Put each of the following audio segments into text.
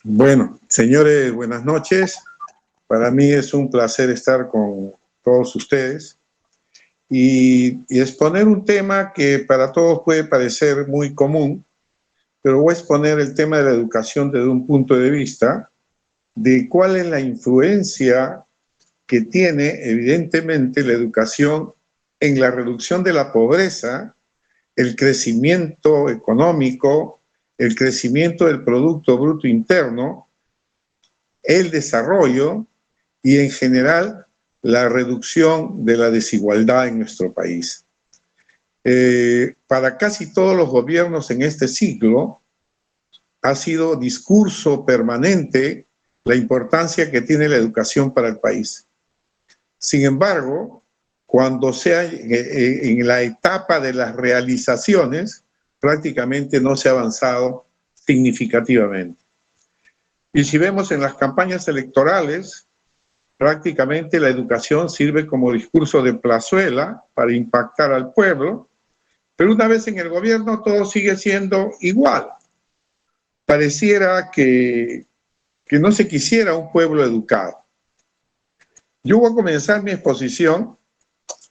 Bueno, señores, buenas noches. Para mí es un placer estar con todos ustedes y exponer un tema que para todos puede parecer muy común, pero voy a exponer el tema de la educación desde un punto de vista de cuál es la influencia que tiene evidentemente la educación en la reducción de la pobreza, el crecimiento económico, el crecimiento del Producto Bruto Interno, el desarrollo y en general la reducción de la desigualdad en nuestro país. Para casi todos los gobiernos en este siglo ha sido discurso permanente la importancia que tiene la educación para el país. Sin embargo, cuando sea en la etapa de las realizaciones, prácticamente no se ha avanzado significativamente. Y si vemos en las campañas electorales, prácticamente la educación sirve como discurso de plazuela para impactar al pueblo, pero una vez en el gobierno todo sigue siendo igual. Pareciera que no se quisiera un pueblo educado. Yo voy a comenzar mi exposición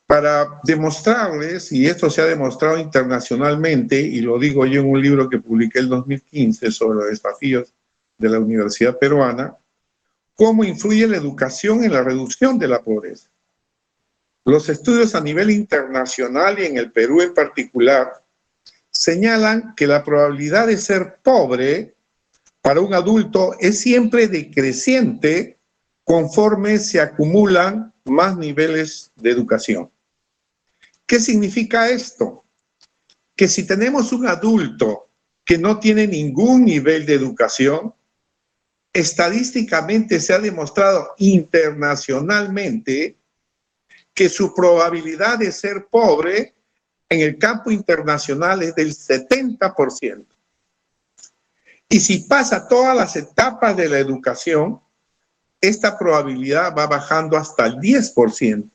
para demostrarles, y esto se ha demostrado internacionalmente, y lo digo yo en un libro que publiqué en 2015 sobre los desafíos de la Universidad Peruana, cómo influye la educación en la reducción de la pobreza. Los estudios a nivel internacional y en el Perú en particular señalan que la probabilidad de ser pobre para un adulto es siempre decreciente conforme se acumulan más niveles de educación. ¿Qué significa esto? Que si tenemos un adulto que no tiene ningún nivel de educación, estadísticamente se ha demostrado internacionalmente que su probabilidad de ser pobre en el campo internacional es del 70%. Y si pasa todas las etapas de la educación, esta probabilidad va bajando hasta el 10%.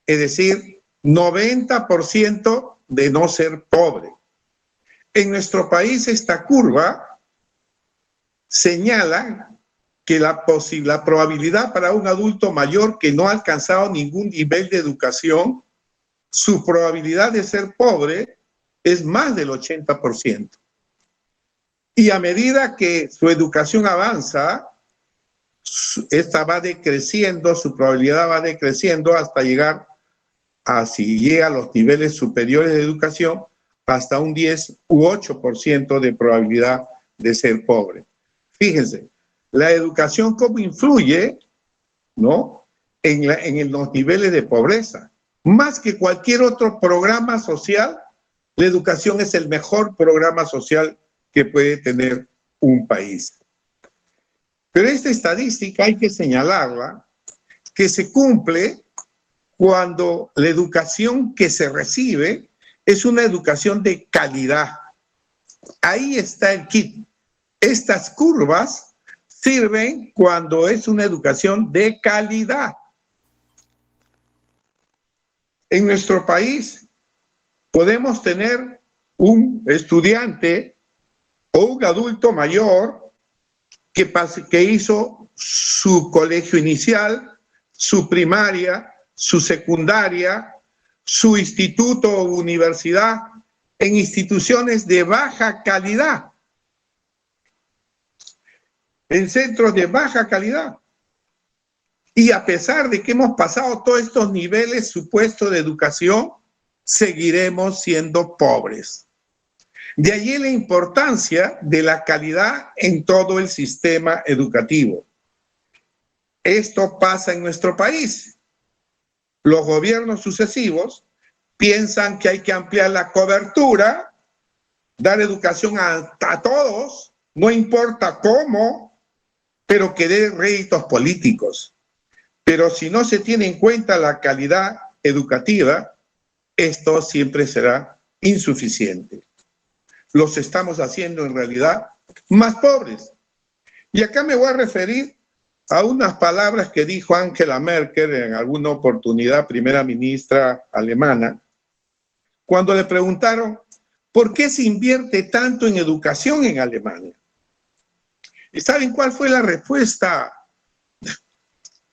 Es decir, 90% de no ser pobre. En nuestro país esta curva señala que la probabilidad para un adulto mayor que no ha alcanzado ningún nivel de educación, su probabilidad de ser pobre es más del 80%. Y a medida que su educación avanza, esta va decreciendo, su probabilidad va decreciendo hasta llegar a, si llega a los niveles superiores de educación, hasta un 10 u 8% de probabilidad de ser pobre. Fíjense, la educación cómo influye, ¿no?, en los niveles de pobreza. Más que cualquier otro programa social, la educación es el mejor programa social que puede tener un país. Pero esta estadística hay que señalarla, que se cumple cuando la educación que se recibe es una educación de calidad. Ahí está el kit. Estas curvas sirven cuando es una educación de calidad. En nuestro país podemos tener un estudiante o un adulto mayor que hizo su colegio inicial, su primaria, su secundaria, su instituto o universidad en instituciones de baja calidad, en centros de baja calidad. Y a pesar de que hemos pasado todos estos niveles supuestos de educación, seguiremos siendo pobres. De allí la importancia de la calidad en todo el sistema educativo. Esto pasa en nuestro país. Los gobiernos sucesivos piensan que hay que ampliar la cobertura, dar educación a todos, no importa cómo, pero que dé réditos políticos. Pero si no se tiene en cuenta la calidad educativa, esto siempre será insuficiente. Los estamos haciendo en realidad más pobres. Y acá me voy a referir a unas palabras que dijo Angela Merkel en alguna oportunidad, primera ministra alemana, cuando le preguntaron ¿por qué se invierte tanto en educación en Alemania? ¿Y saben cuál fue la respuesta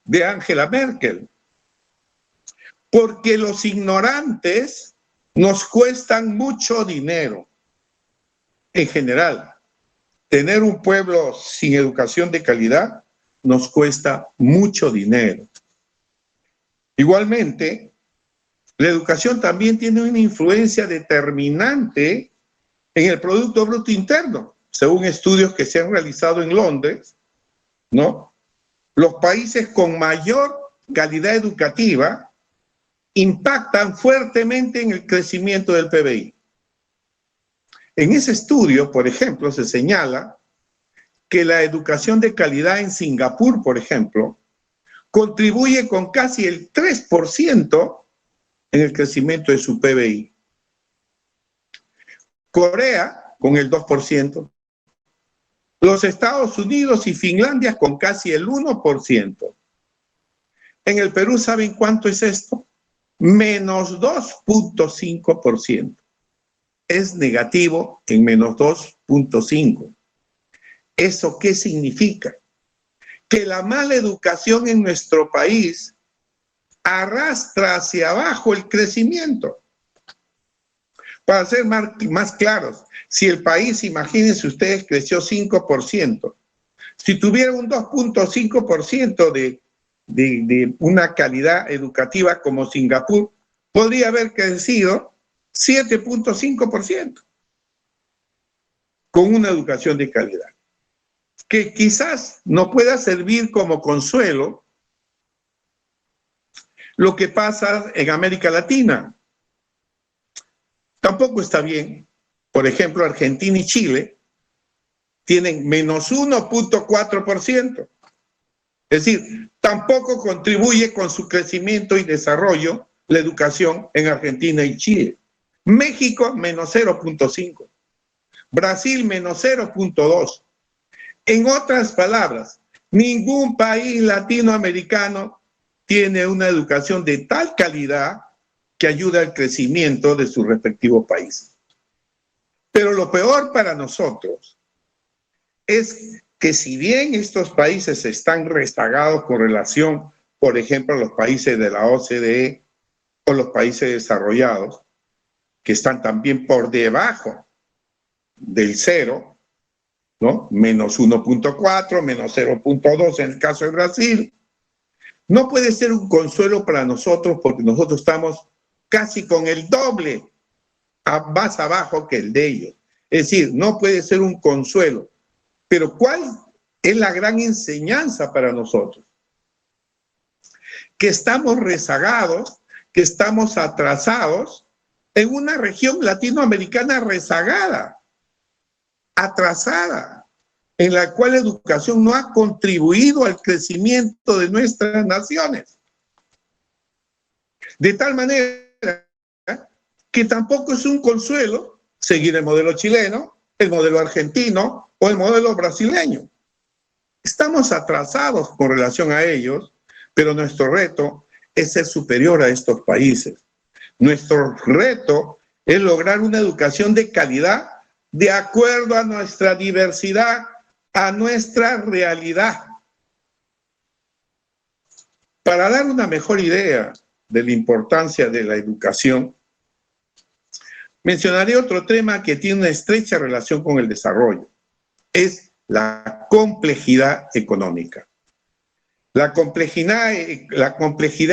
de Angela Merkel? Porque los ignorantes nos cuestan mucho dinero. En general, tener un pueblo sin educación de calidad nos cuesta mucho dinero. Igualmente, la educación también tiene una influencia determinante en el Producto Bruto Interno, según estudios que se han realizado en Londres, ¿no? Los países con mayor calidad educativa impactan fuertemente en el crecimiento del PBI. En ese estudio, por ejemplo, se señala que la educación de calidad en Singapur, por ejemplo, contribuye con casi el 3% en el crecimiento de su PBI. Corea, con el 2%. Los Estados Unidos y Finlandia con casi el 1%. En el Perú, ¿saben cuánto es esto? Menos 2.5%. Es negativo en menos 2.5%. ¿Eso qué significa? Que la mala educación en nuestro país arrastra hacia abajo el crecimiento. Para ser más claros, si el país, imagínense ustedes, creció 5%, si tuviera un 2.5% de una calidad educativa como Singapur, podría haber crecido 7.5% con una educación de calidad, que quizás no pueda servir como consuelo lo que pasa en América Latina. Tampoco está bien. Por ejemplo, Argentina y Chile tienen menos 1.4%. Es decir, tampoco contribuye con su crecimiento y desarrollo la educación en Argentina y Chile. México, menos 0.5%. Brasil, menos 0.2%. En otras palabras, ningún país latinoamericano tiene una educación de tal calidad que ayuda al crecimiento de sus respectivos países. Pero lo peor para nosotros es que si bien estos países están rezagados con relación, por ejemplo, a los países de la OCDE o los países desarrollados, que están también por debajo del cero, ¿no? Menos 1.4, menos 0.2 en el caso de Brasil, no puede ser un consuelo para nosotros porque nosotros estamos casi con el doble más abajo que el de ellos. Es decir, no puede ser un consuelo. Pero ¿cuál es la gran enseñanza para nosotros? Que estamos rezagados, que estamos atrasados en una región latinoamericana rezagada, atrasada, en la cual la educación no ha contribuido al crecimiento de nuestras naciones. De tal manera que tampoco es un consuelo seguir el modelo chileno, el modelo argentino o el modelo brasileño. Estamos atrasados con relación a ellos, pero nuestro reto es ser superior a estos países. Nuestro reto es lograr una educación de calidad de acuerdo a nuestra diversidad, a nuestra realidad. Para dar una mejor idea de la importancia de la educación, mencionaré otro tema que tiene una estrecha relación con el desarrollo. Es la complejidad económica. La complejidad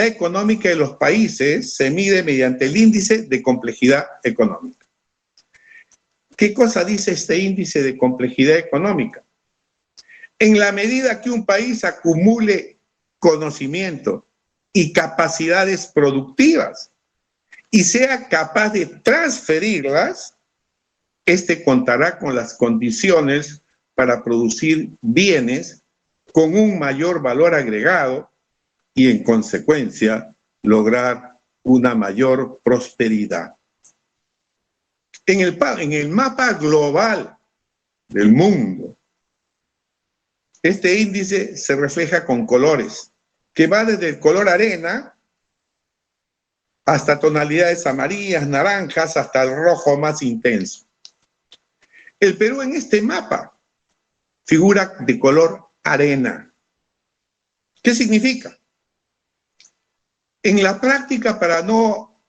económica de los países se mide mediante el índice de complejidad económica. ¿Qué cosa dice este índice de complejidad económica? En la medida que un país acumule conocimiento y capacidades productivas y sea capaz de transferirlas, este contará con las condiciones para producir bienes con un mayor valor agregado y, en consecuencia, lograr una mayor prosperidad. En el mapa global del mundo, este índice se refleja con colores, que va desde el color arena hasta tonalidades amarillas, naranjas, hasta el rojo más intenso. El Perú en este mapa figura de color arena. ¿Qué significa? En la práctica, para no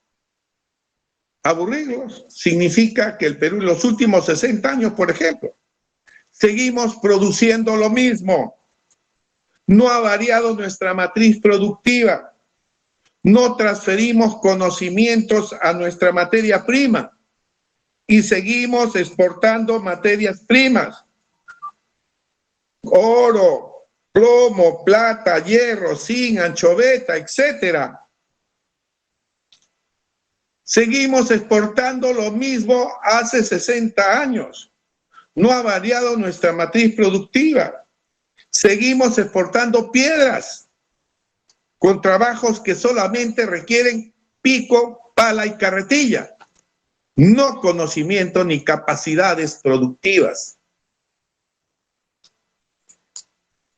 aburrirlos, significa que el Perú en los últimos 60 años, por ejemplo, seguimos produciendo lo mismo. No ha variado nuestra matriz productiva. No transferimos conocimientos a nuestra materia prima y seguimos exportando materias primas. Oro, plomo, plata, hierro, zinc, anchoveta, etcétera. Seguimos exportando lo mismo hace 60 años. No ha variado nuestra matriz productiva. Seguimos exportando piedras con trabajos que solamente requieren pico, pala y carretilla, no conocimiento ni capacidades productivas.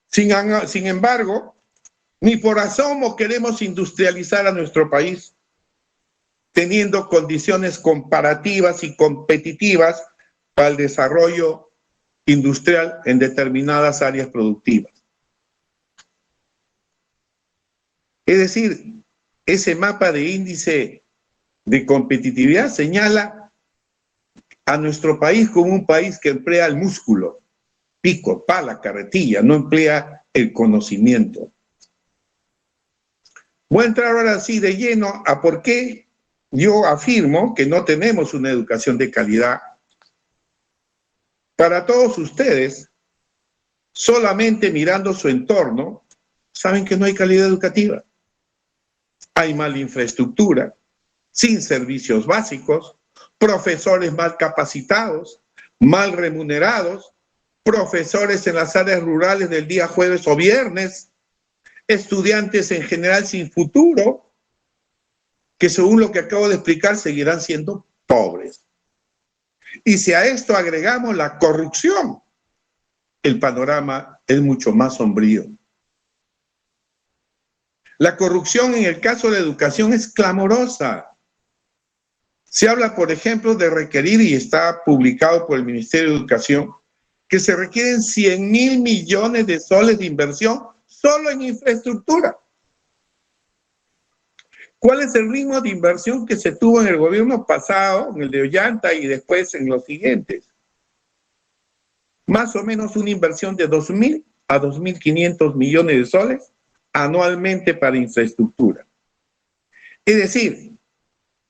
Sin embargo, ni por asomo queremos industrializar a nuestro país, teniendo condiciones comparativas y competitivas para el desarrollo industrial en determinadas áreas productivas. Es decir, ese mapa de índice de competitividad señala a nuestro país como un país que emplea el músculo, pico, pala, carretilla, no emplea el conocimiento. Voy a entrar ahora sí de lleno a por qué yo afirmo que no tenemos una educación de calidad. Para todos ustedes, solamente mirando su entorno, saben que no hay calidad educativa. Hay mala infraestructura, sin servicios básicos, profesores mal capacitados, mal remunerados, profesores en las áreas rurales del día jueves o viernes, estudiantes en general sin futuro, que según lo que acabo de explicar seguirán siendo pobres. Y si a esto agregamos la corrupción, el panorama es mucho más sombrío. La corrupción en el caso de la educación es clamorosa. Se habla, por ejemplo, de requerir, y está publicado por el Ministerio de Educación, que se requieren 100.000 millones de soles de inversión solo en infraestructura. ¿Cuál es el ritmo de inversión que se tuvo en el gobierno pasado, en el de Ollanta y después en los siguientes? Más o menos una inversión de 2.000 a 2.500 millones de soles anualmente para infraestructura. Es decir,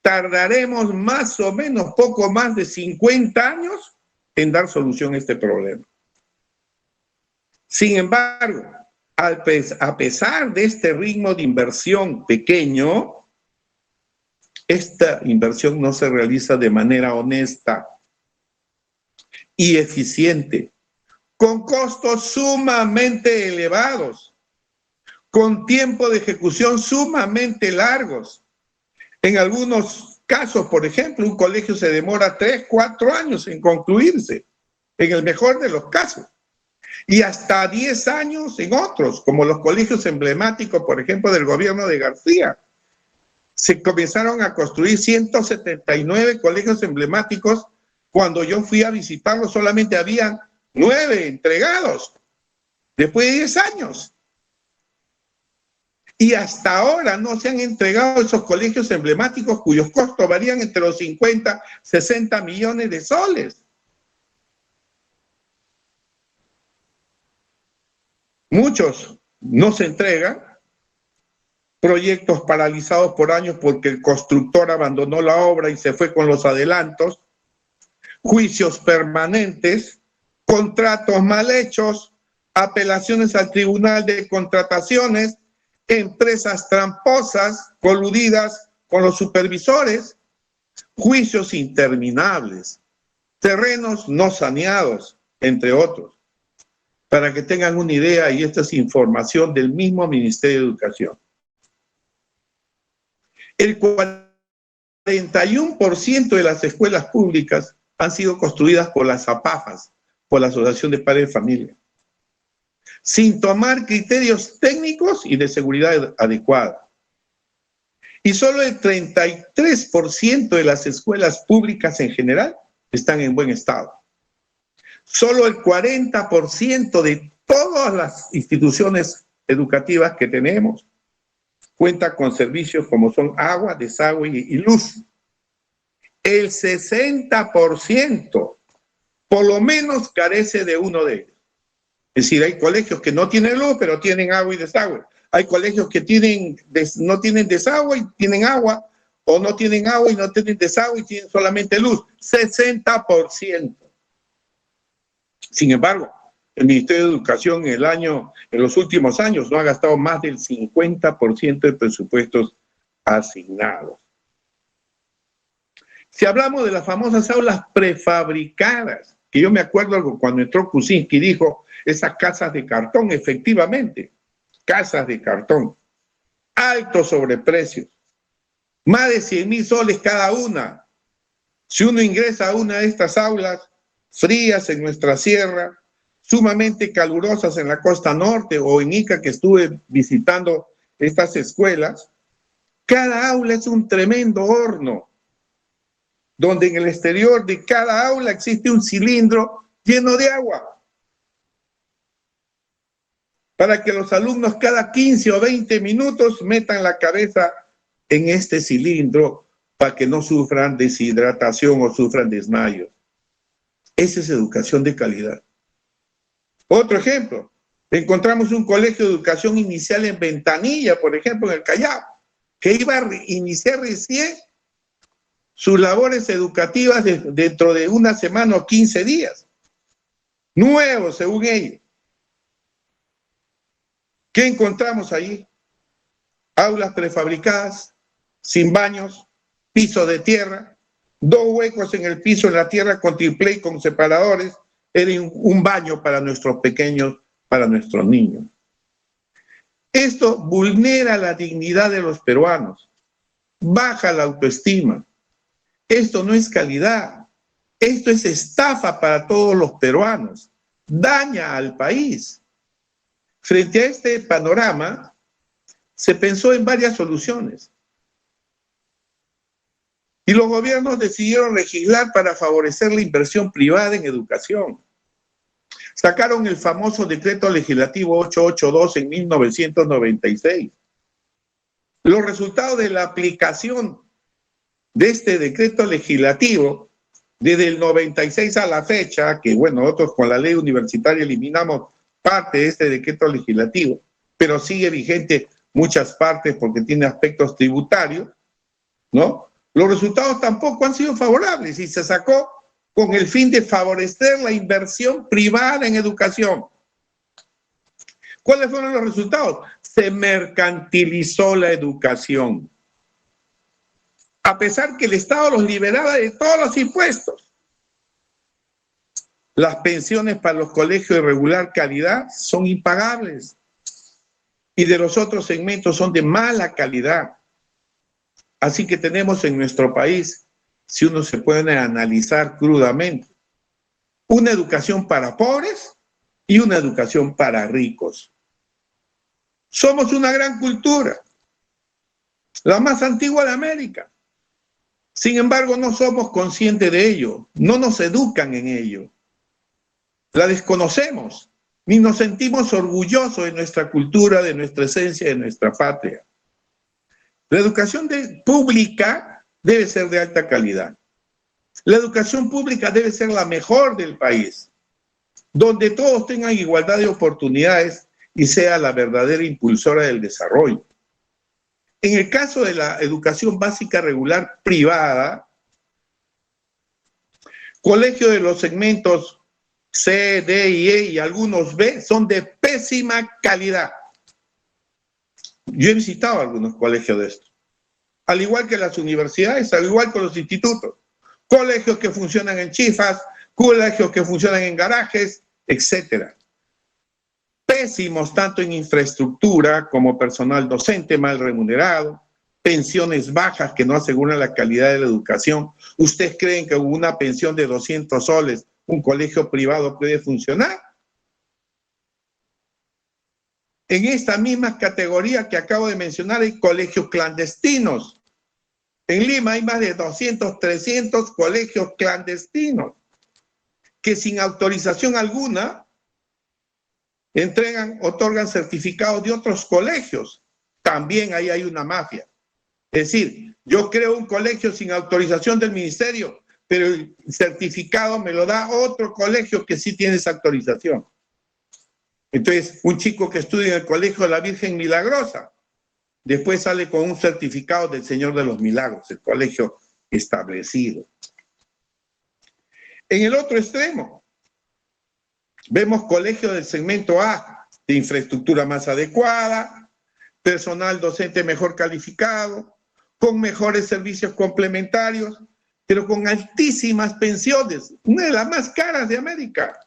tardaremos más o menos poco más de 50 años en dar solución a este problema. Sin embargo, a pesar de este ritmo de inversión pequeño, esta inversión no se realiza de manera honesta y eficiente, con costos sumamente elevados, con tiempo de ejecución sumamente largos. En algunos casos, por ejemplo, un colegio se demora 3, 4 años en concluirse, en el mejor de los casos, y hasta 10 años en otros, como los colegios emblemáticos, por ejemplo, del gobierno de García. Se comenzaron a construir 179 colegios emblemáticos. Cuando yo fui a visitarlos solamente habían 9 entregados, después de 10 años. Y hasta ahora no se han entregado esos colegios emblemáticos cuyos costos varían entre los 50, 60 millones de soles. Muchos no se entregan, proyectos paralizados por años porque el constructor abandonó la obra y se fue con los adelantos, juicios permanentes, contratos mal hechos, apelaciones al Tribunal de Contrataciones, empresas tramposas coludidas con los supervisores, juicios interminables, terrenos no saneados, entre otros. Para que tengan una idea, y esta es información del mismo Ministerio de Educación. El 41% de las escuelas públicas han sido construidas por las APAFAS, por la Asociación de Padres de Familia, sin tomar criterios técnicos y de seguridad adecuada. Y solo el 33% de las escuelas públicas en general están en buen estado. Solo el 40% de todas las instituciones educativas que tenemos cuenta con servicios como son agua, desagüe y luz. El 60% por lo menos carece de uno de ellos. Es decir, hay colegios que no tienen luz, pero tienen agua y desagüe. Hay colegios que no tienen desagüe y tienen agua, o no tienen agua y no tienen desagüe y tienen solamente luz. 60%. Sin embargo, el Ministerio de Educación en los últimos años no ha gastado más del 50% de presupuestos asignados. Si hablamos de las famosas aulas prefabricadas, que yo me acuerdo cuando entró Kuczynski, dijo, esas casas de cartón, efectivamente, casas de cartón, altos sobreprecios, más de 100.000 soles cada una. Si uno ingresa a una de estas aulas frías en nuestra sierra, sumamente calurosas en la costa norte o en Ica, que estuve visitando estas escuelas, cada aula es un tremendo horno, donde en el exterior de cada aula existe un cilindro lleno de agua, para que los alumnos cada 15 o 20 minutos metan la cabeza en este cilindro para que no sufran deshidratación o sufran desmayos. Esa es educación de calidad. Otro ejemplo, encontramos un colegio de educación inicial en Ventanilla, por ejemplo, en el Callao, que iba a iniciar recién sus labores educativas dentro de una semana o 15 días. Nuevo, según ellos. ¿Qué encontramos ahí? Aulas prefabricadas, sin baños, piso de tierra, 2 huecos en el piso en la tierra con triplé y con separadores. Era un baño para nuestros pequeños, para nuestros niños. Esto vulnera la dignidad de los peruanos, baja la autoestima. Esto no es calidad, esto es estafa para todos los peruanos, daña al país. Frente a este panorama, se pensó en varias soluciones. Y los gobiernos decidieron legislar para favorecer la inversión privada en educación. Sacaron el famoso decreto legislativo 882 en 1996. Los resultados de la aplicación de este decreto legislativo, desde el 96 a la fecha, que bueno, nosotros con la ley universitaria eliminamos parte de este decreto legislativo, pero sigue vigente muchas partes porque tiene aspectos tributarios, ¿no? Los resultados tampoco han sido favorables y se sacó con el fin de favorecer la inversión privada en educación. ¿Cuáles fueron los resultados? Se mercantilizó la educación. A pesar que el Estado los liberaba de todos los impuestos. Las pensiones para los colegios de regular calidad son impagables y de los otros segmentos son de mala calidad. Así que tenemos en nuestro país, si uno se puede analizar crudamente, una educación para pobres y una educación para ricos. Somos una gran cultura, la más antigua de América. Sin embargo, no somos conscientes de ello, no nos educan en ello. La desconocemos, ni nos sentimos orgullosos de nuestra cultura, de nuestra esencia, de nuestra patria. La educación pública debe ser de alta calidad. La educación pública debe ser la mejor del país, donde todos tengan igualdad de oportunidades y sea la verdadera impulsora del desarrollo. En el caso de la educación básica regular privada, colegios de los segmentos C, D y E y algunos B son de pésima calidad. Yo he visitado algunos colegios de estos, al igual que las universidades, al igual que los institutos. Colegios que funcionan en chifas, colegios que funcionan en garajes, etcétera. Pésimos tanto en infraestructura como personal docente mal remunerado, pensiones bajas que no aseguran la calidad de la educación. ¿Ustedes creen que una pensión de 200 soles, un colegio privado puede funcionar? En esta misma categoría que acabo de mencionar hay colegios clandestinos. En Lima hay más de 200, 300 colegios clandestinos que sin autorización alguna otorgan certificados de otros colegios. También ahí hay una mafia. Es decir, yo creo un colegio sin autorización del ministerio, pero el certificado me lo da otro colegio que sí tiene esa autorización. Entonces, un chico que estudia en el Colegio de la Virgen Milagrosa, después sale con un certificado del Señor de los Milagros, el colegio establecido. En el otro extremo, vemos colegios del segmento A, de infraestructura más adecuada, personal docente mejor calificado, con mejores servicios complementarios, pero con altísimas pensiones, una de las más caras de América,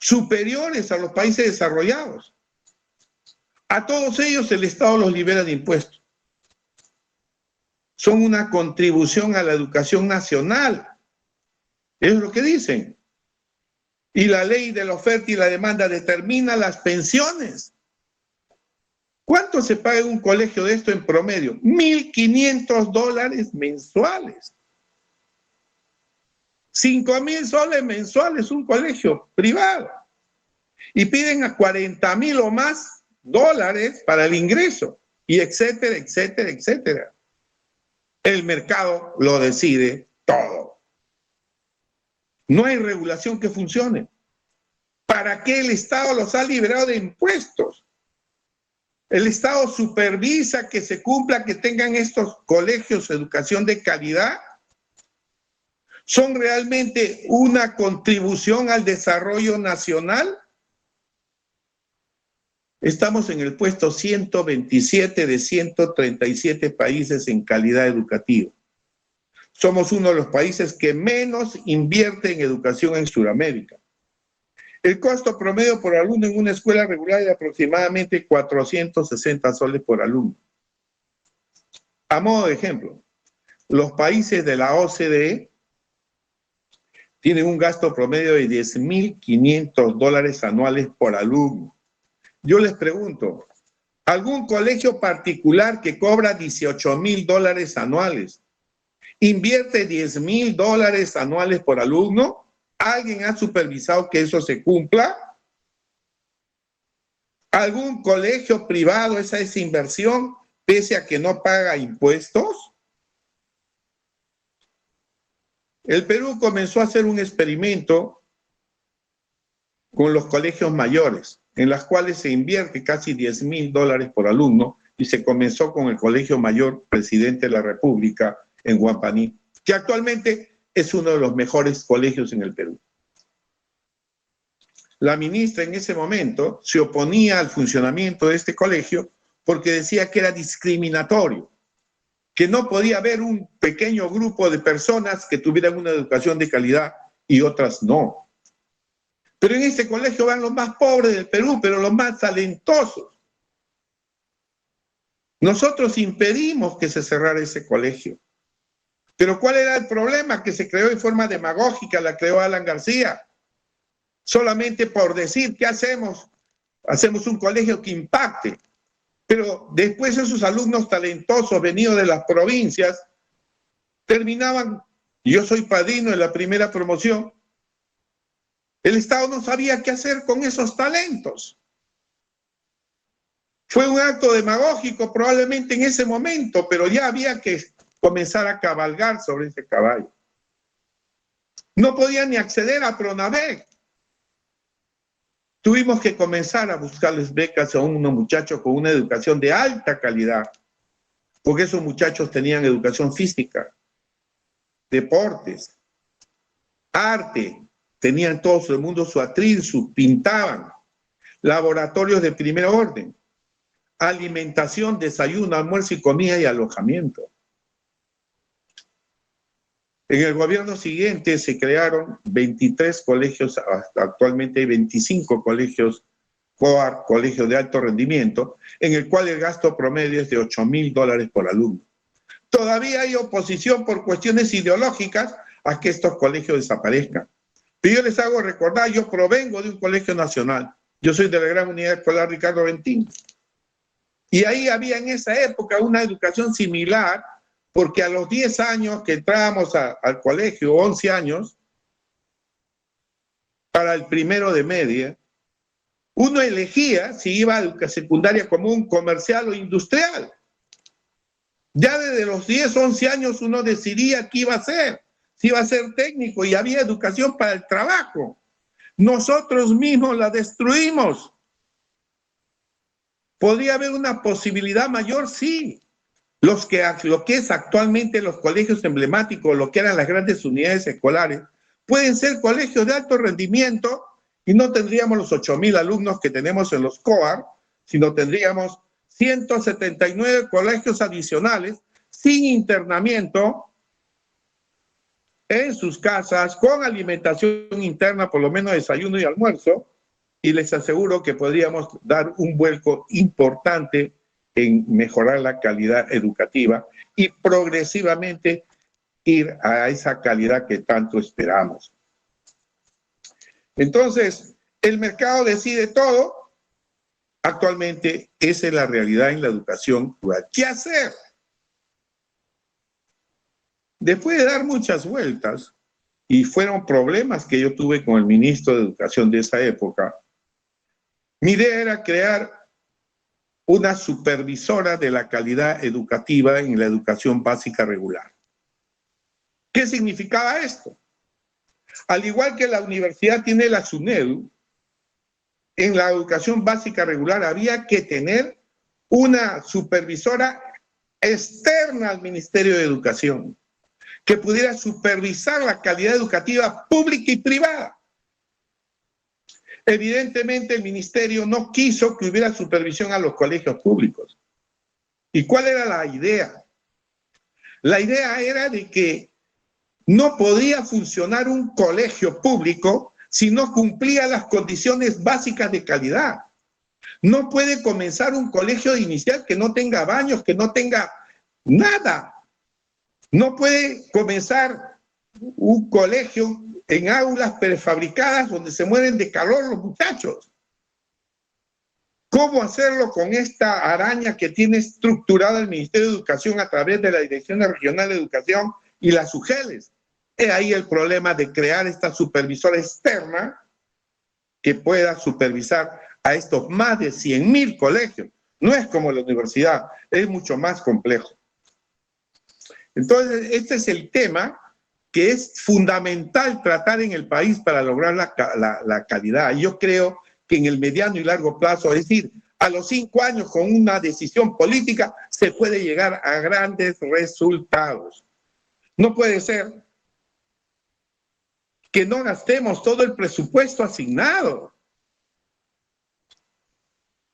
superiores a los países desarrollados. A todos ellos el Estado los libera de impuestos. Son una contribución a la educación nacional. Es lo que dicen. Y la ley de la oferta y la demanda determina las pensiones. ¿Cuánto se paga en un colegio de esto en promedio? $1,500 mensuales. 5,000 soles mensuales un colegio privado. Y piden a 40,000 o más dólares para el ingreso. Y etcétera, etcétera, etcétera. El mercado lo decide todo. No hay regulación que funcione. ¿Para qué el Estado los ha liberado de impuestos? El Estado supervisa que se cumpla, que tengan estos colegios educación de calidad. ¿Son realmente una contribución al desarrollo nacional? Estamos en el puesto 127 de 137 países en calidad educativa. Somos uno de los países que menos invierte en educación en Sudamérica. El costo promedio por alumno en una escuela regular es de aproximadamente 460 soles por alumno. A modo de ejemplo, los países de la OCDE tienen un gasto promedio de $10,500 anuales por alumno. Yo les pregunto, ¿algún colegio particular que cobra $18,000 anuales invierte $10,000 anuales por alumno? ¿Alguien ha supervisado que eso se cumpla? ¿Algún colegio privado esa inversión pese a que no paga impuestos? El Perú comenzó a hacer un experimento con los colegios mayores, en las cuales se invierte casi $10,000 por alumno, y se comenzó con el Colegio Mayor Presidente de la República en Huampaní, que actualmente es uno de los mejores colegios en el Perú. La ministra en ese momento se oponía al funcionamiento de este colegio porque decía que era discriminatorio, que no podía haber un pequeño grupo de personas que tuvieran una educación de calidad y otras no. Pero en este colegio van los más pobres del Perú, pero los más talentosos. Nosotros impedimos que se cerrara ese colegio. Pero ¿cuál era el problema? Que se creó en forma demagógica, la creó Alan García. Solamente por decir, ¿qué hacemos? Hacemos un colegio que impacte. Pero después esos alumnos talentosos venidos de las provincias terminaban, yo soy padrino de la primera promoción, el Estado no sabía qué hacer con esos talentos. Fue un acto demagógico probablemente en ese momento, pero ya había que comenzar a cabalgar sobre ese caballo. No podían ni acceder a Pronavec. Tuvimos que comenzar a buscarles becas a unos muchachos con una educación de alta calidad, porque esos muchachos tenían educación física, deportes, arte, tenían todo el mundo su atril, pintaban, laboratorios de primer orden, alimentación, desayuno, almuerzo y comida y alojamiento. En el gobierno siguiente se crearon 23 colegios, actualmente hay 25 colegios COAR, colegios de alto rendimiento, en el cual el gasto promedio es de $8,000 por alumno. Todavía hay oposición por cuestiones ideológicas a que estos colegios desaparezcan. Pero yo les hago recordar, yo provengo de un colegio nacional. Yo soy de la Gran Unidad Escolar Ricardo Bentín. Y ahí había en esa época una educación similar, porque a los 10 años que entrábamos al colegio, 11 años, para el primero de media, uno elegía si iba a secundaria común, comercial o industrial. Ya desde los 10, 11 años uno decidía qué iba a hacer, si iba a ser técnico, y había educación para el trabajo. Nosotros mismos la destruimos. ¿Podría haber una posibilidad mayor? Sí. Lo que es actualmente los colegios emblemáticos, lo que eran las grandes unidades escolares, pueden ser colegios de alto rendimiento y no tendríamos los 8,000 alumnos que tenemos en los COAR, sino tendríamos 179 colegios adicionales sin internamiento en sus casas, con alimentación interna, por lo menos desayuno y almuerzo, y les aseguro que podríamos dar un vuelco importante en mejorar la calidad educativa y progresivamente ir a esa calidad que tanto esperamos. Entonces, el mercado decide todo. Actualmente esa es la realidad en la educación rural. ¿Qué hacer? Después de dar muchas vueltas, y fueron problemas que yo tuve con el ministro de Educación de esa época, mi idea era crear una supervisora de la calidad educativa en la educación básica regular. ¿Qué significaba esto? Al igual que la universidad tiene la SUNEDU, en la educación básica regular había que tener una supervisora externa al Ministerio de Educación, que pudiera supervisar la calidad educativa pública y privada. Evidentemente el ministerio no quiso que hubiera supervisión a los colegios públicos. ¿Y cuál era la idea? La idea era de que no podía funcionar un colegio público si no cumplía las condiciones básicas de calidad. No puede comenzar un colegio inicial que no tenga baños, que no tenga nada. No puede comenzar un colegio en aulas prefabricadas donde se mueren de calor los muchachos. ¿Cómo hacerlo con esta araña que tiene estructurada el Ministerio de Educación a través de la Dirección Regional de Educación y las UGELES? Es ahí el problema de crear esta supervisora externa que pueda supervisar a estos más de 100,000 colegios. No es como la universidad, es mucho más complejo. Entonces, este es el tema que es fundamental tratar en el país para lograr la calidad. Yo creo que en el mediano y largo plazo, es decir, a los 5 años con una decisión política, se puede llegar a grandes resultados. No puede ser que no gastemos todo el presupuesto asignado.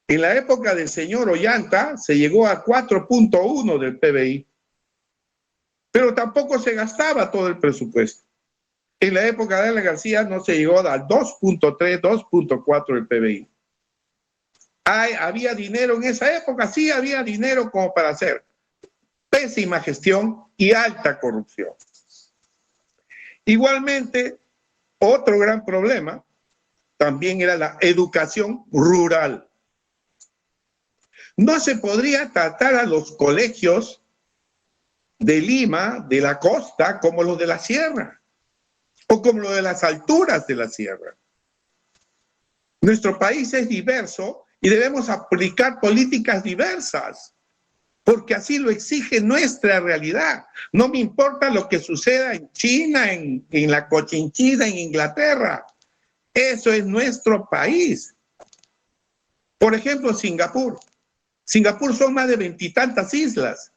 En la época del señor Ollanta se llegó a 4.1 del PBI, pero tampoco se gastaba todo el presupuesto. En la época de Alan García no se llegó al 2.3, 2.4 del PBI. ¿Había dinero en esa época? Sí, había dinero como para hacer pésima gestión y alta corrupción. Igualmente, otro gran problema también era la educación rural. No se podría tratar a los colegios de Lima, de la costa, como los de la sierra, o como los de las alturas de la sierra. Nuestro país es diverso y debemos aplicar políticas diversas, porque así lo exige nuestra realidad. No me importa lo que suceda en China, en la Cochinchina, en Inglaterra. Eso es nuestro país. Por ejemplo, Singapur. Singapur son más de 20 y tantas islas.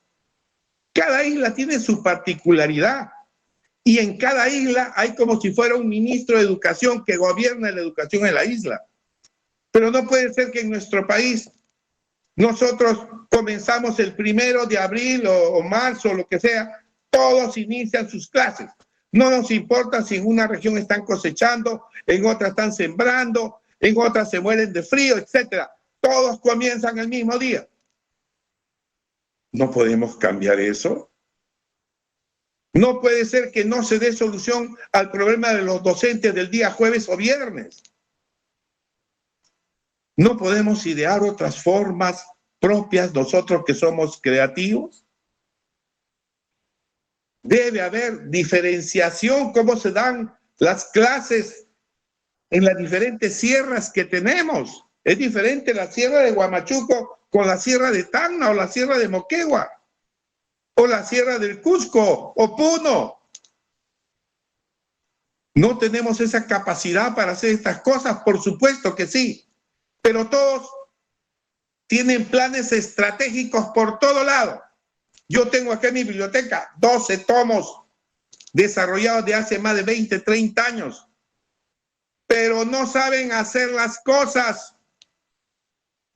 Cada isla tiene su particularidad y en cada isla hay como si fuera un ministro de educación que gobierna la educación en la isla. Pero no puede ser que en nuestro país nosotros comenzamos el 1 de abril o marzo o lo que sea, todos inician sus clases. No nos importa si en una región están cosechando, en otra están sembrando, en otras se mueren de frío, etc. Todos comienzan el mismo día. ¿No podemos cambiar eso? No puede ser que no se dé solución al problema de los docentes del día jueves o viernes. ¿No podemos idear otras formas propias nosotros que somos creativos? Debe haber diferenciación, cómo se dan las clases en las diferentes sierras que tenemos. Es diferente la sierra de Huamachuco con la sierra de Tacna o la sierra de Moquegua o la sierra del Cusco o Puno. ¿No tenemos esa capacidad para hacer estas cosas? Por supuesto que sí, pero todos tienen planes estratégicos por todo lado. Yo tengo acá en mi biblioteca 12 tomos desarrollados de hace más de 20, 30 años, pero no saben hacer las cosas.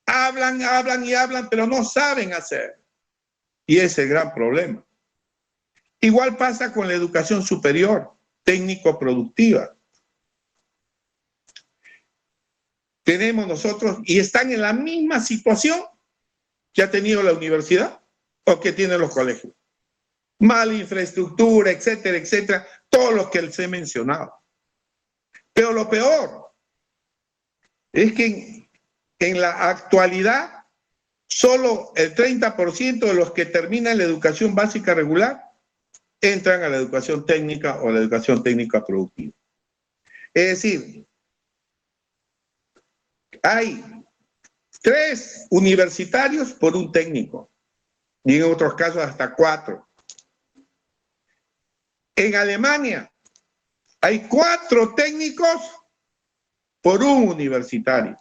Hablan, hablan y hablan, pero no saben hacer. Y ese es el gran problema. Igual pasa con la educación superior, técnico-productiva. Tenemos nosotros, y están en la misma situación que ha tenido la universidad o que tienen los colegios. Mala infraestructura, etcétera, etcétera, todo lo que les he mencionado. Pero lo peor es que en la actualidad solo el 30% de los que terminan la educación básica regular entran a la educación técnica o la educación técnica productiva. Es decir, hay 3 universitarios por un técnico y en otros casos hasta 4. En Alemania hay 4 técnicos por un universitario.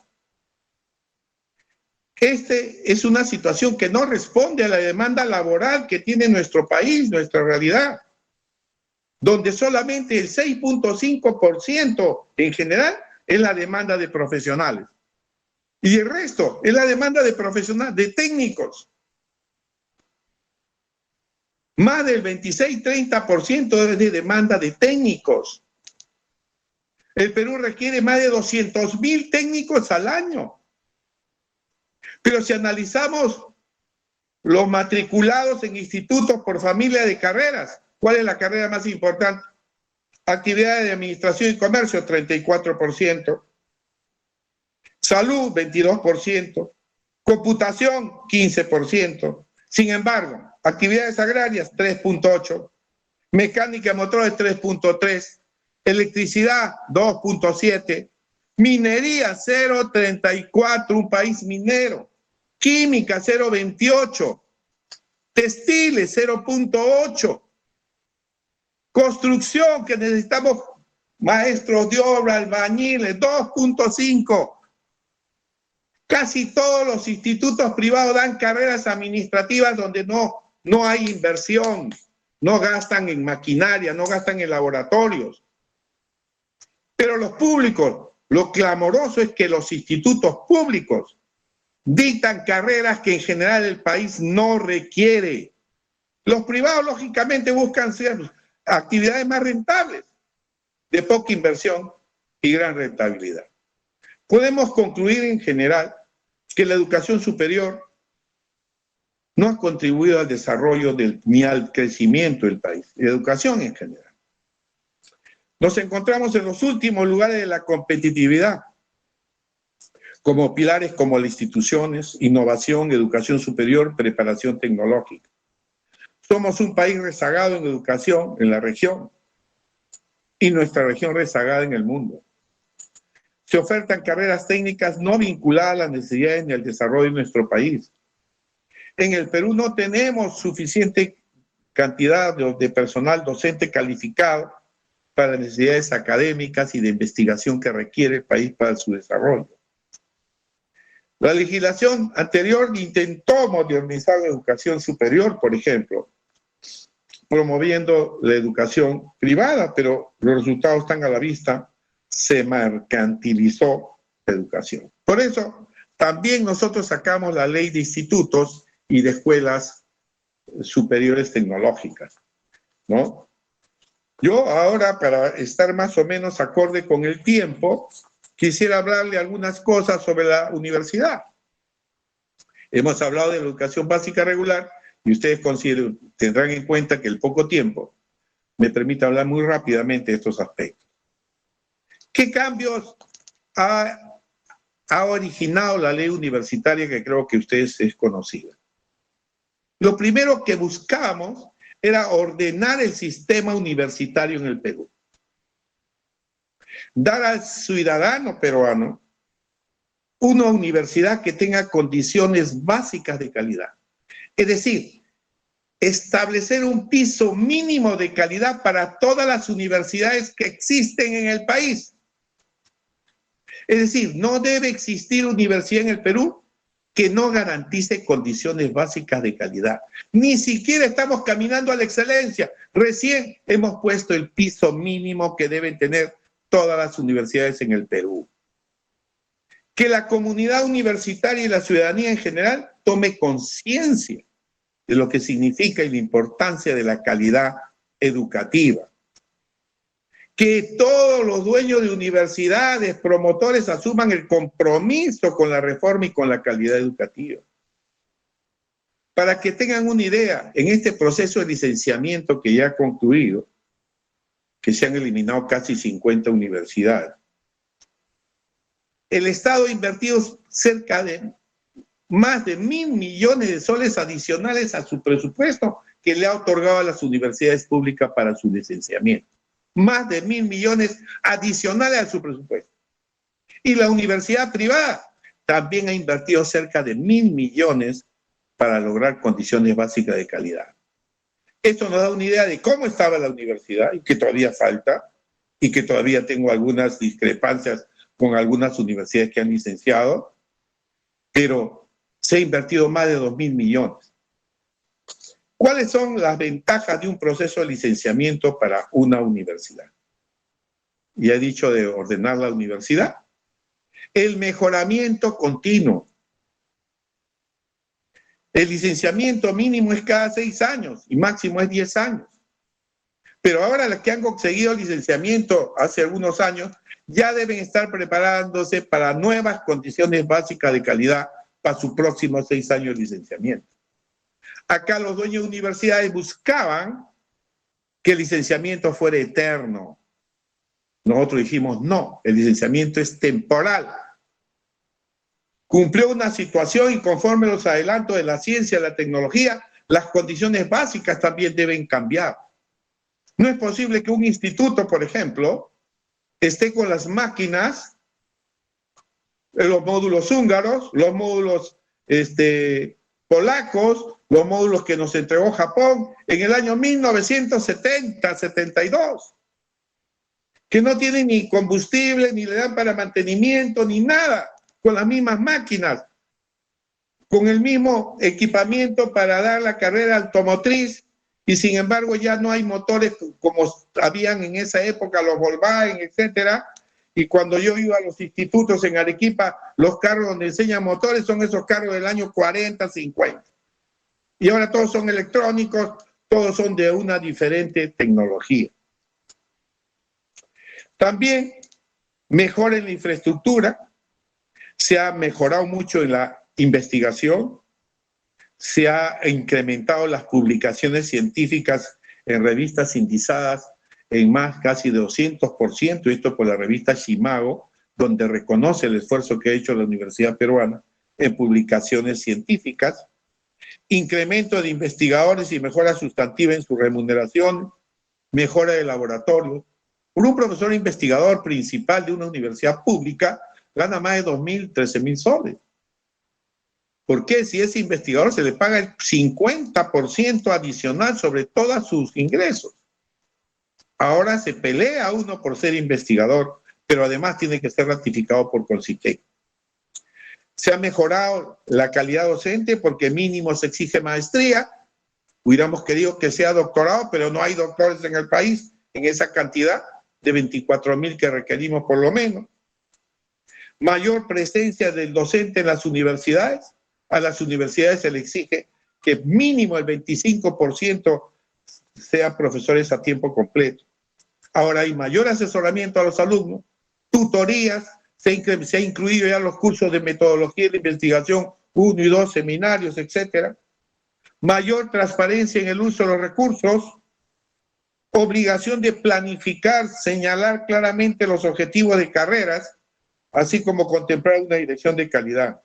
Este es una situación que no responde a la demanda laboral que tiene nuestro país, nuestra realidad, donde solamente el 6.5% en general es la demanda de profesionales. Y el resto es la demanda de profesionales, de técnicos. Más del 26-30% es de demanda de técnicos. El Perú requiere más de 200.000 técnicos al año. Pero si analizamos los matriculados en institutos por familia de carreras, ¿cuál es la carrera más importante? Actividades de administración y comercio, 34%. Salud, 22%. Computación, 15%. Sin embargo, actividades agrarias, 3.8%. Mecánica de motores, 3.3%. Electricidad, 2.7%. Minería, 0.34%, un país minero. Química, 0.28%. Textiles, 0.8%. Construcción, que necesitamos maestros de obra, albañiles, 2.5%. Casi todos los institutos privados dan carreras administrativas donde no hay inversión, no gastan en maquinaria, no gastan en laboratorios. Pero los públicos, lo clamoroso es que los institutos públicos dictan carreras que en general el país no requiere. Los privados, lógicamente, buscan ser actividades más rentables, de poca inversión y gran rentabilidad. Podemos concluir en general que la educación superior no ha contribuido al desarrollo ni al crecimiento del país, la educación en general. Nos encontramos en los últimos lugares de la competitividad, como pilares como las instituciones, innovación, educación superior, preparación tecnológica. Somos un país rezagado en educación en la región y nuestra región rezagada en el mundo. Se ofertan carreras técnicas no vinculadas a las necesidades ni al desarrollo de nuestro país. En el Perú no tenemos suficiente cantidad de personal docente calificado para las necesidades académicas y de investigación que requiere el país para su desarrollo. La legislación anterior intentó modernizar la educación superior, por ejemplo, promoviendo la educación privada, pero los resultados están a la vista. Se mercantilizó la educación. Por eso, también nosotros sacamos la ley de institutos y de escuelas superiores tecnológicas, ¿no? Yo ahora, para estar más o menos acorde con el tiempo, quisiera hablarle algunas cosas sobre la universidad. Hemos hablado de la educación básica regular y ustedes tendrán en cuenta que el poco tiempo me permite hablar muy rápidamente de estos aspectos. ¿Qué cambios ha originado la ley universitaria que creo que ustedes es conocida? Lo primero que buscamos era ordenar el sistema universitario en el Perú. Dar al ciudadano peruano una universidad que tenga condiciones básicas de calidad. Es decir, establecer un piso mínimo de calidad para todas las universidades que existen en el país. Es decir, no debe existir universidad en el Perú que no garantice condiciones básicas de calidad. Ni siquiera estamos caminando a la excelencia. Recién hemos puesto el piso mínimo que deben tener todas las universidades en el Perú. Que la comunidad universitaria y la ciudadanía en general tome conciencia de lo que significa y la importancia de la calidad educativa. Que todos los dueños de universidades, promotores, asuman el compromiso con la reforma y con la calidad educativa. Para que tengan una idea, en este proceso de licenciamiento que ya ha concluido, que se han eliminado casi 50 universidades, el Estado ha invertido cerca de más de 1.000 millones de soles adicionales a su presupuesto que le ha otorgado a las universidades públicas para su licenciamiento. Más de 1.000 millones adicionales a su presupuesto. Y la universidad privada también ha invertido cerca de 1.000 millones para lograr condiciones básicas de calidad. Esto nos da una idea de cómo estaba la universidad y que todavía falta y que todavía tengo algunas discrepancias con algunas universidades que han licenciado, pero se ha invertido más de 2.000 millones. ¿Cuáles son las ventajas de un proceso de licenciamiento para una universidad? Ya he dicho de ordenar la universidad. El mejoramiento continuo. El licenciamiento mínimo es cada 6 años y máximo es 10 años. Pero ahora los que han conseguido licenciamiento hace algunos años ya deben estar preparándose para nuevas condiciones básicas de calidad para sus próximos 6 años de licenciamiento. Acá los dueños de universidades buscaban que el licenciamiento fuera eterno. Nosotros dijimos, no, el licenciamiento es temporal. Cumplió una situación y conforme los adelantos de la ciencia y la tecnología, las condiciones básicas también deben cambiar. No es posible que un instituto, por ejemplo, esté con las máquinas, los módulos húngaros, los módulos polacos, los módulos que nos entregó Japón en el año 1970, 72, que no tienen ni combustible, ni le dan para mantenimiento, ni nada, con las mismas máquinas, con el mismo equipamiento para dar la carrera automotriz, y sin embargo ya no hay motores como habían en esa época, los Volkswagen, etcétera. Y cuando yo iba a los institutos en Arequipa, los carros donde enseñan motores son esos carros del año 40, 50. Y ahora todos son electrónicos, todos son de una diferente tecnología. También mejora en la infraestructura, se ha mejorado mucho en la investigación, se ha incrementado las publicaciones científicas en revistas indizadas en más casi de 200%, esto por la revista Shimago, donde reconoce el esfuerzo que ha hecho la Universidad Peruana en publicaciones científicas, incremento de investigadores y mejora sustantiva en su remuneración, mejora de laboratorio. Un profesor investigador principal de una universidad pública gana más de 2.000, 13.000 soles. ¿Por qué? Si ese investigador se le paga el 50% adicional sobre todos sus ingresos. Ahora se pelea uno por ser investigador, pero además tiene que ser ratificado por CONCITEC. Se ha mejorado la calidad docente porque mínimo se exige maestría. Hubiéramos querido que sea doctorado, pero no hay doctores en el país en esa cantidad de 24.000 que requerimos por lo menos. Mayor presencia del docente en las universidades. A las universidades se le exige que mínimo el 25% sean profesores a tiempo completo. Ahora hay mayor asesoramiento a los alumnos, tutorías, se ha incluido ya los cursos de metodología de investigación 1 y 2, seminarios, etcétera. Mayor transparencia en el uso de los recursos, obligación de planificar, señalar claramente los objetivos de carreras, así como contemplar una dirección de calidad.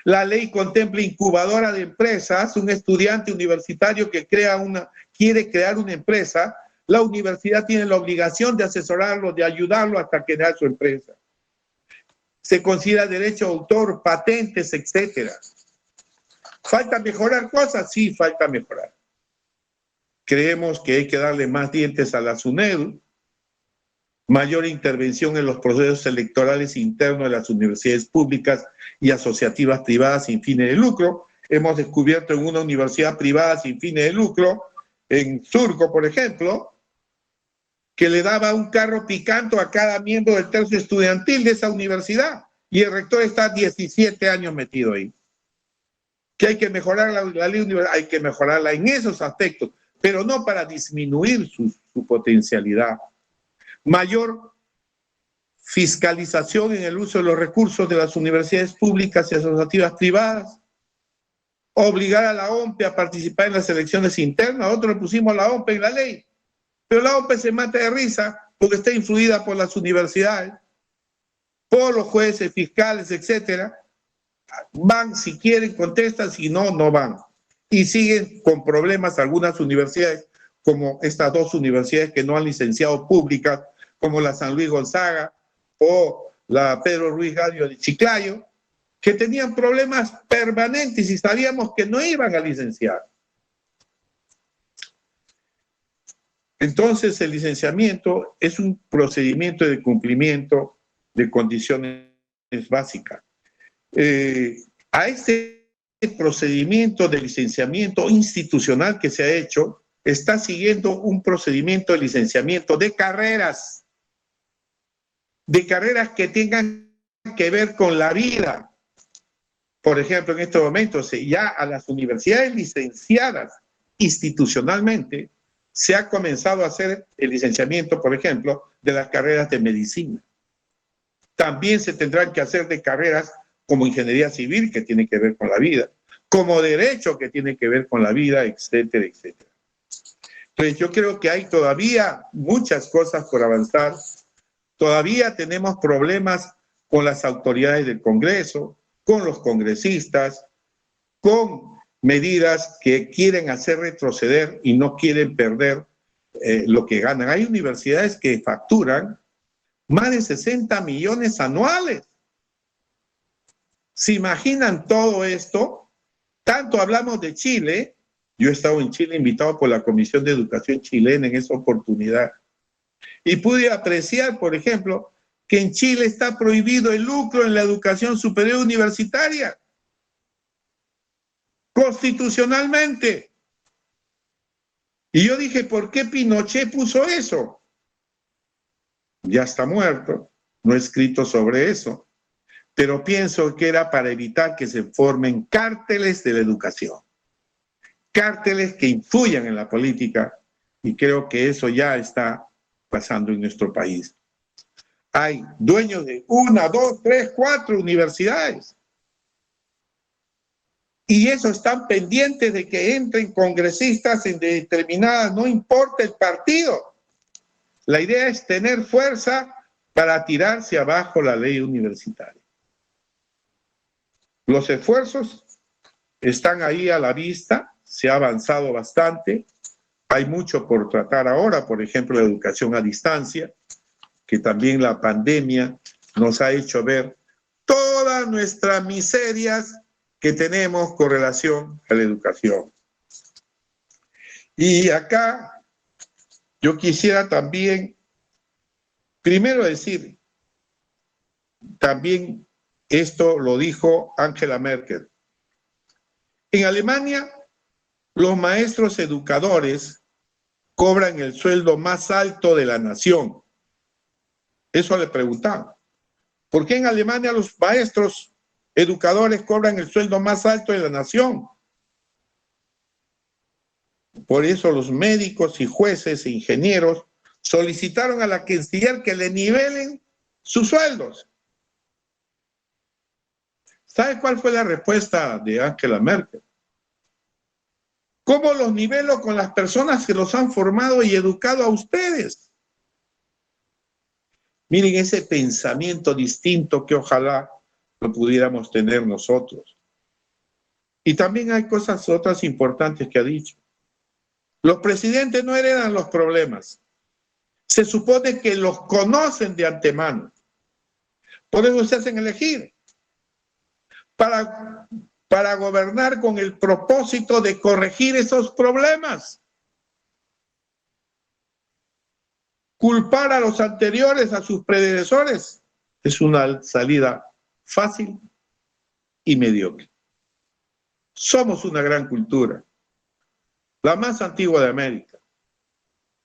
La ley contempla incubadora de empresas. Un estudiante universitario que quiere crear una empresa, La universidad tiene la obligación de asesorarlo, de ayudarlo hasta crear su empresa. Se considera derecho de autor, patentes, etcétera. ¿Falta mejorar cosas? Sí, falta mejorar. Creemos que hay que darle más dientes a la SUNEDU, mayor intervención en los procesos electorales internos de las universidades públicas y asociativas privadas sin fines de lucro. Hemos descubierto en una universidad privada sin fines de lucro, en Surco, por ejemplo, que le daba un carro picanto a cada miembro del tercio estudiantil de esa universidad, y el rector está 17 años metido ahí. Que hay que mejorar la ley universitaria, hay que mejorarla en esos aspectos, pero no para disminuir su potencialidad. Mayor fiscalización en el uso de los recursos de las universidades públicas y asociativas privadas. Obligar a la OMPE a participar en las elecciones internas. Nosotros le pusimos la OMPE en la ley, pero la OMPE se mata de risa porque está influida por las universidades, por los jueces, fiscales, etcétera. Van si quieren, contestan, si no, no van. Y siguen con problemas algunas universidades, como estas dos universidades que no han licenciado públicas, como la San Luis Gonzaga o la Pedro Ruiz Gallo de Chiclayo, que tenían problemas permanentes y sabíamos que no iban a licenciar. Entonces, el licenciamiento es un procedimiento de cumplimiento de condiciones básicas. A este procedimiento de licenciamiento institucional que se ha hecho, está siguiendo un procedimiento de licenciamiento de carreras que tengan que ver con la vida. Por ejemplo, en estos momentos ya a las universidades licenciadas institucionalmente se ha comenzado a hacer el licenciamiento, por ejemplo, de las carreras de medicina. También se tendrán que hacer de carreras como ingeniería civil, que tiene que ver con la vida, como derecho, que tiene que ver con la vida, etcétera, etcétera. Entonces, yo creo que hay todavía muchas cosas por avanzar. Todavía tenemos problemas con las autoridades del Congreso, con los congresistas, con medidas que quieren hacer retroceder y no quieren perder lo que ganan. Hay universidades que facturan más de 60 millones anuales. ¿Se imaginan todo esto? Tanto hablamos de Chile. Yo he estado en Chile invitado por la Comisión de Educación chilena en esa oportunidad. Y pude apreciar, por ejemplo, que en Chile está prohibido el lucro en la educación superior universitaria. Constitucionalmente. Y yo dije, ¿por qué Pinochet puso eso? Ya está muerto, no he escrito sobre eso, pero pienso que era para evitar que se formen cárteles de la educación, cárteles que influyan en la política, y creo que eso ya está pasando en nuestro país. Hay dueños de 1, 2, 3, 4 universidades. Y eso están pendientes de que entren congresistas en determinadas, no importa el partido. La idea es tener fuerza para tirarse abajo la ley universitaria. Los esfuerzos están ahí a la vista, se ha avanzado bastante. Hay mucho por tratar ahora, por ejemplo, la educación a distancia, que también la pandemia nos ha hecho ver todas nuestras miserias que tenemos con relación a la educación. Y acá yo quisiera también, primero decir, también esto lo dijo Angela Merkel. En Alemania, los maestros educadores cobran el sueldo más alto de la nación. Eso le preguntaban. ¿Por qué en Alemania los maestros educadores cobran el sueldo más alto de la nación? Por eso los médicos y jueces e ingenieros solicitaron a la canciller que le nivelen sus sueldos. ¿Sabe cuál fue la respuesta de Angela Merkel? ¿Cómo los nivelo con las personas que los han formado y educado a ustedes? Miren ese pensamiento distinto que ojalá lo pudiéramos tener nosotros. Y también hay cosas otras importantes que ha dicho. Los presidentes no heredan los problemas. Se supone que los conocen de antemano. Por eso se hacen elegir. Para gobernar con el propósito de corregir esos problemas. Culpar a los anteriores, a sus predecesores, es una salida fácil y mediocre. Somos una gran cultura, la más antigua de América.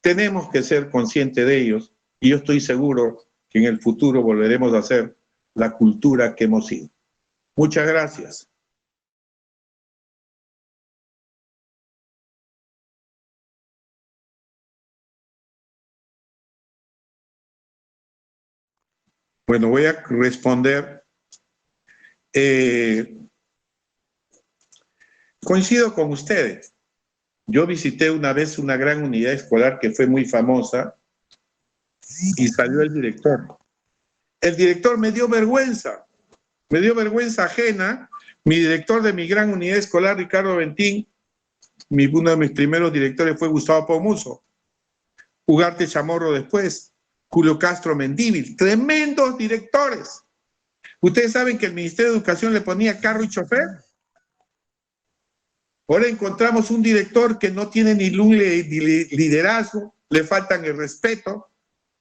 Tenemos que ser conscientes de ellos y yo estoy seguro que en el futuro volveremos a ser la cultura que hemos sido. Muchas gracias. Bueno, voy a responder. Coincido con ustedes. Yo visité una vez una gran unidad escolar que fue muy famosa y salió el director. El director me dio vergüenza ajena. Mi director de mi gran unidad escolar, Ricardo Bentín, uno de mis primeros directores fue Gustavo Pomuso, Ugarte Chamorro después, Julio Castro Mendívil, tremendos directores. ¿Ustedes saben que el Ministerio de Educación le ponía carro y chofer? Ahora encontramos un director que no tiene ni liderazgo, le faltan el respeto,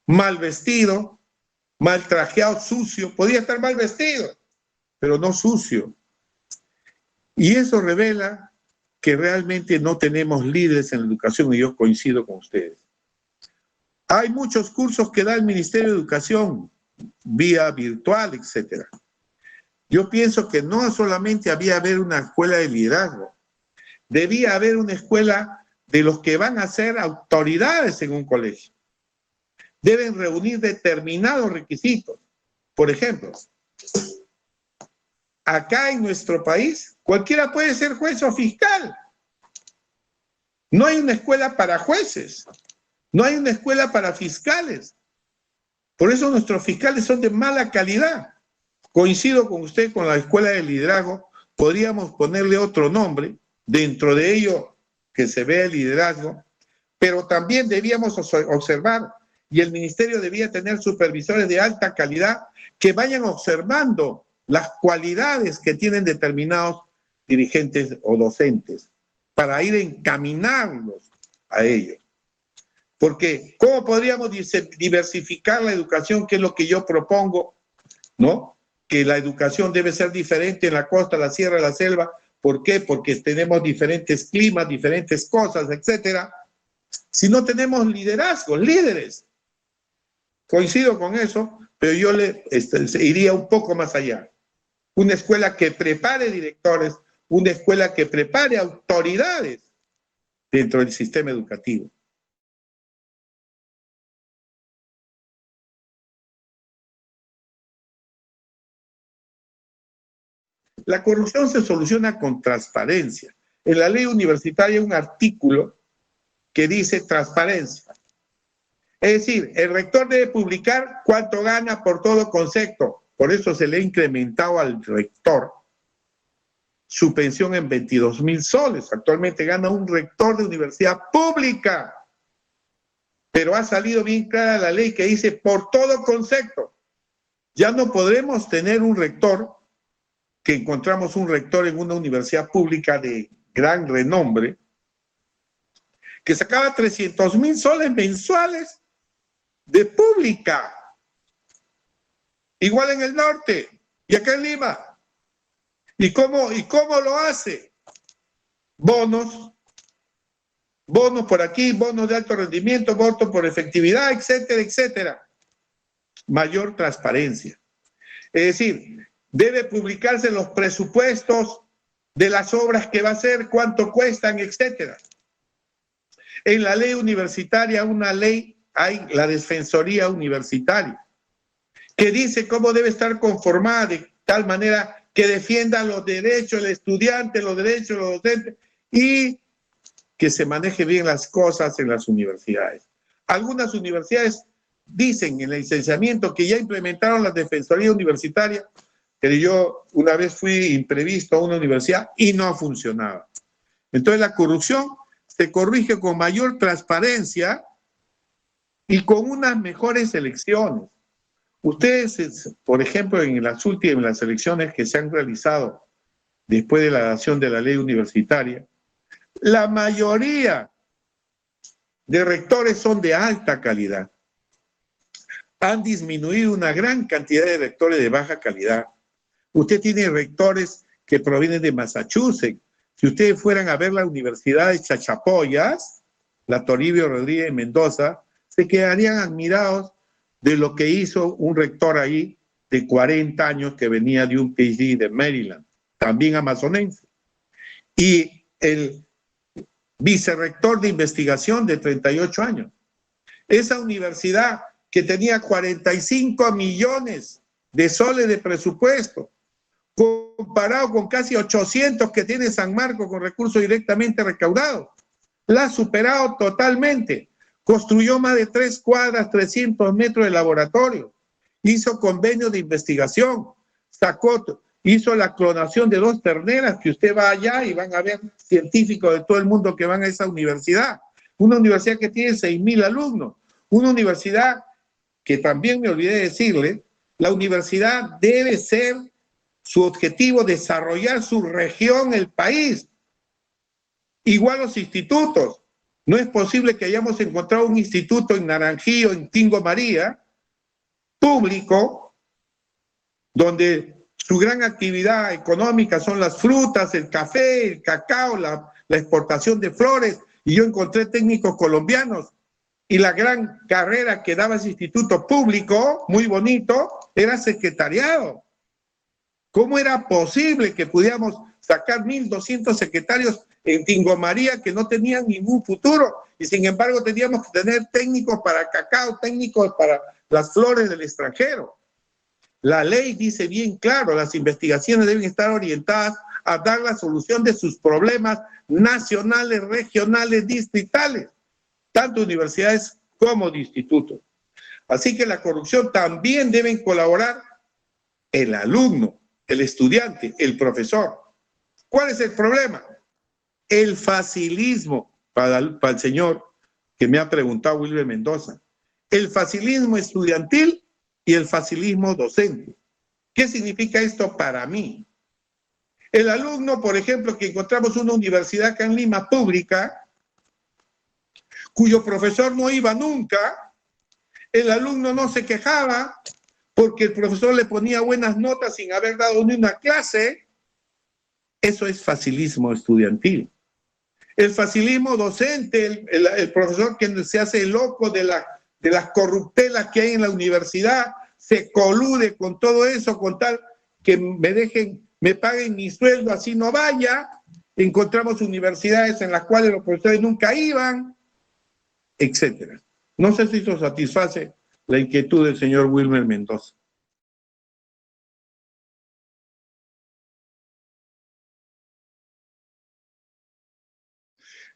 mal vestido, mal trajeado, sucio. Podía estar mal vestido, pero no sucio. Y eso revela que realmente no tenemos líderes en la educación, y yo coincido con ustedes. Hay muchos cursos que da el Ministerio de Educación, vía virtual, etc. Yo pienso que no solamente había haber una escuela de liderazgo, debía haber una escuela de los que van a ser autoridades en un colegio. Deben reunir determinados requisitos. Por ejemplo, acá en nuestro país, cualquiera puede ser juez o fiscal. No hay una escuela para jueces. No hay una escuela para fiscales. Por eso nuestros fiscales son de mala calidad. Coincido con usted con la escuela de liderazgo. Podríamos ponerle otro nombre. Dentro de ello que se vea el liderazgo. Pero también debíamos observar, y el ministerio debía tener supervisores de alta calidad que vayan observando las cualidades que tienen determinados dirigentes o docentes para ir a encaminarlos a ellos. Porque, ¿cómo podríamos diversificar la educación? Que es lo que yo propongo, ¿no? Que la educación debe ser diferente en la costa, la sierra, la selva. ¿Por qué? Porque tenemos diferentes climas, diferentes cosas, etcétera. Si no tenemos liderazgo, líderes. Coincido con eso, pero yo iría un poco más allá. Una escuela que prepare directores, una escuela que prepare autoridades dentro del sistema educativo. La corrupción se soluciona con transparencia. En la ley universitaria hay un artículo que dice transparencia. Es decir, el rector debe publicar cuánto gana por todo concepto. Por eso se le ha incrementado al rector su pensión en 22,000 soles. Actualmente gana un rector de universidad pública. Pero ha salido bien clara la ley que dice por todo concepto. Ya no podremos tener un rector, que encontramos un rector en una universidad pública de gran renombre, que sacaba 300,000 soles mensuales de pública. Igual en el norte y acá en Lima. ¿Y cómo lo hace? Bonos por aquí, bonos de alto rendimiento, votos por efectividad, etcétera, etcétera. Mayor transparencia. Es decir, debe publicarse los presupuestos de las obras que va a hacer, cuánto cuestan, etcétera. En la ley universitaria, hay la Defensoría Universitaria, que dice cómo debe estar conformada de tal manera que defienda los derechos del estudiante, los derechos de los docentes y que se maneje bien las cosas en las universidades. Algunas universidades dicen en el licenciamiento que ya implementaron la Defensoría Universitaria, pero yo una vez fui imprevisto a una universidad y no funcionaba. Entonces la corrupción se corrige con mayor transparencia y con unas mejores elecciones. Ustedes, por ejemplo, en las últimas elecciones que se han realizado después de la dación de la ley universitaria, la mayoría de rectores son de alta calidad. Han disminuido una gran cantidad de rectores de baja calidad. Usted tiene rectores que provienen de Massachusetts. Si ustedes fueran a ver la Universidad de Chachapoyas, la Toribio Rodríguez Mendoza, se quedarían admirados de lo que hizo un rector ahí de 40 años que venía de un PhD de Maryland, también amazonense. Y el vicerrector de investigación de 38 años. Esa universidad que tenía 45 millones de soles de presupuesto, comparado con casi 800 que tiene San Marcos con recursos directamente recaudados, la ha superado totalmente. Construyó más de 3 cuadras, 300 metros de laboratorio, hizo convenios de investigación, hizo la clonación de 2 terneras, que usted va allá y van a ver científicos de todo el mundo que van a esa universidad. Una universidad que tiene 6,000 alumnos, una universidad que también me olvidé de decirle, la universidad debe ser su objetivo desarrollar su región, el país. Igual los institutos. No es posible que hayamos encontrado un instituto en Naranjillo, en Tingo María, público, donde su gran actividad económica son las frutas, el café, el cacao, la exportación de flores, y yo encontré técnicos colombianos, y la gran carrera que daba ese instituto público, muy bonito, era secretariado. ¿Cómo era posible que pudiéramos sacar 1,200 secretarios en Tingo María que no tenían ningún futuro? Y sin embargo teníamos que tener técnicos para cacao, técnicos para las flores del extranjero. La ley dice bien claro, las investigaciones deben estar orientadas a dar la solución de sus problemas nacionales, regionales, distritales, tanto universidades como de institutos. Así que la corrupción también deben colaborar el alumno, el estudiante, el profesor. ¿Cuál es el problema? El facilismo, para el señor que me ha preguntado, Wilber Mendoza. El facilismo estudiantil y el facilismo docente. ¿Qué significa esto para mí? El alumno, por ejemplo, que encontramos una universidad acá en Lima pública, cuyo profesor no iba nunca, el alumno no se quejaba porque el profesor le ponía buenas notas sin haber dado ni una clase. Eso es facilismo estudiantil. El facilismo docente, el profesor que se hace loco de las corruptelas que hay en la universidad, se colude con todo eso, con tal que me paguen mi sueldo, así no vaya. Encontramos universidades en las cuales los profesores nunca iban, etcétera. No sé si eso satisface la inquietud del señor Wilmer Mendoza.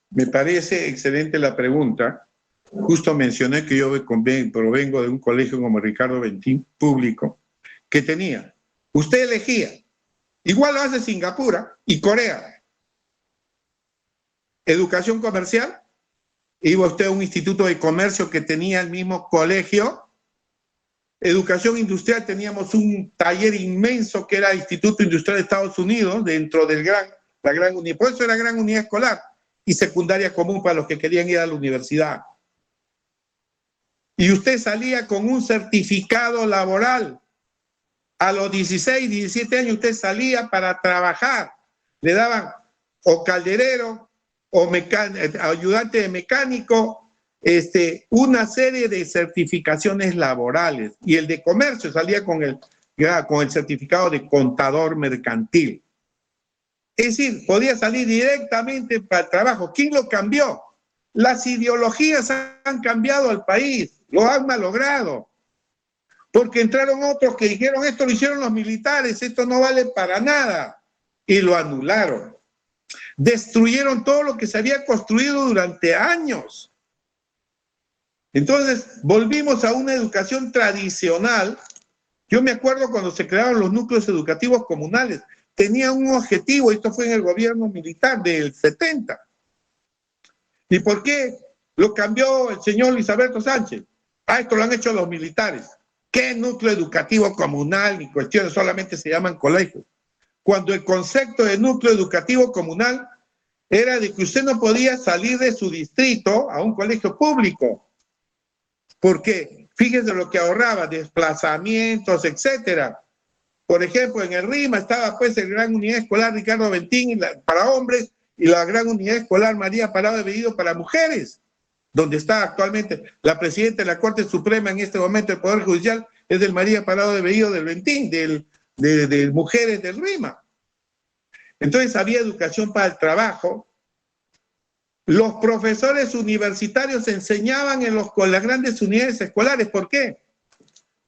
Me parece excelente la pregunta. Justo mencioné que yo provengo de un colegio como Ricardo Bentín, público, que tenía. Usted elegía. Igual lo hace Singapur y Corea. Educación comercial. Iba usted a un instituto de comercio que tenía el mismo colegio. Educación industrial, teníamos un taller inmenso que era el Instituto Industrial de Estados Unidos, dentro de la gran unidad. Por eso era gran unidad escolar y secundaria común para los que querían ir a la universidad. Y usted salía con un certificado laboral. A los 16, 17 años usted salía para trabajar. Le daban o calderero o ayudante de mecánico, una serie de certificaciones laborales. Y el de comercio salía con el certificado de contador mercantil. Es decir, podía salir directamente para el trabajo. ¿Quién lo cambió? Las ideologías han cambiado al país, lo han malogrado. Porque entraron otros que dijeron, esto lo hicieron los militares, esto no vale para nada. Y lo anularon. Destruyeron todo lo que se había construido durante años. Entonces, volvimos a una educación tradicional. Yo me acuerdo cuando se crearon los núcleos educativos comunales. Tenían un objetivo, esto fue en el gobierno militar del 70. ¿Y por qué lo cambió el señor Luis Alberto Sánchez? Esto lo han hecho los militares. ¿Qué núcleo educativo comunal ni cuestiones? Solamente se llaman colegios. Cuando el concepto de núcleo educativo comunal era de que usted no podía salir de su distrito a un colegio público. ¿Por qué? Fíjese lo que ahorraba, desplazamientos, etcétera. Por ejemplo, en el RIMA estaba pues el Gran Unidad Escolar Ricardo Bentín para hombres y la Gran Unidad Escolar María Parado de Bellido para mujeres, donde está actualmente la presidenta de la Corte Suprema en este momento del Poder Judicial, es del María Parado de Bellido del Bentín, de mujeres del RIMA. Entonces había educación para el trabajo. Los profesores universitarios enseñaban con las grandes unidades escolares. ¿Por qué?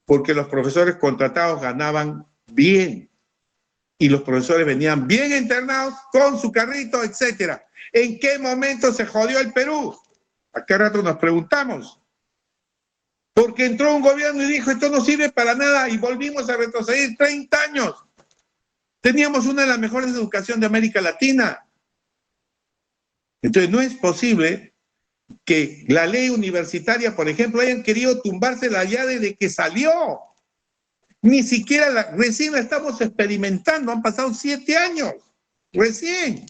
Porque los profesores contratados ganaban bien y los profesores venían bien internados con su carrito, etcétera. ¿En qué momento se jodió el Perú? ¿A qué rato nos preguntamos? Porque entró un gobierno y dijo esto no sirve para nada y volvimos a retroceder 30 años. Teníamos una de las mejores educaciones de América Latina. Entonces no es posible que la ley universitaria, por ejemplo, hayan querido tumbársela ya desde que salió. Ni siquiera recién la estamos experimentando, han pasado 7 años, recién.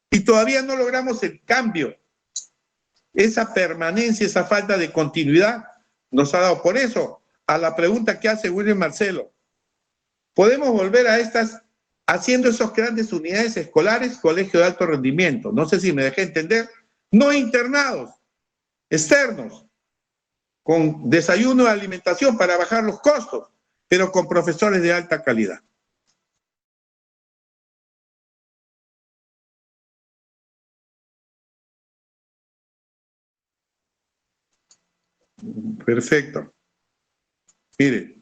Y todavía no logramos el cambio. Esa permanencia, esa falta de continuidad nos ha dado. Por eso, a la pregunta que hace William Marcelo, podemos volver a estas, haciendo esas grandes unidades escolares, colegio de alto rendimiento. No sé si me dejé entender. No internados, externos, con desayuno y alimentación para bajar los costos, pero con profesores de alta calidad. Perfecto. Mire,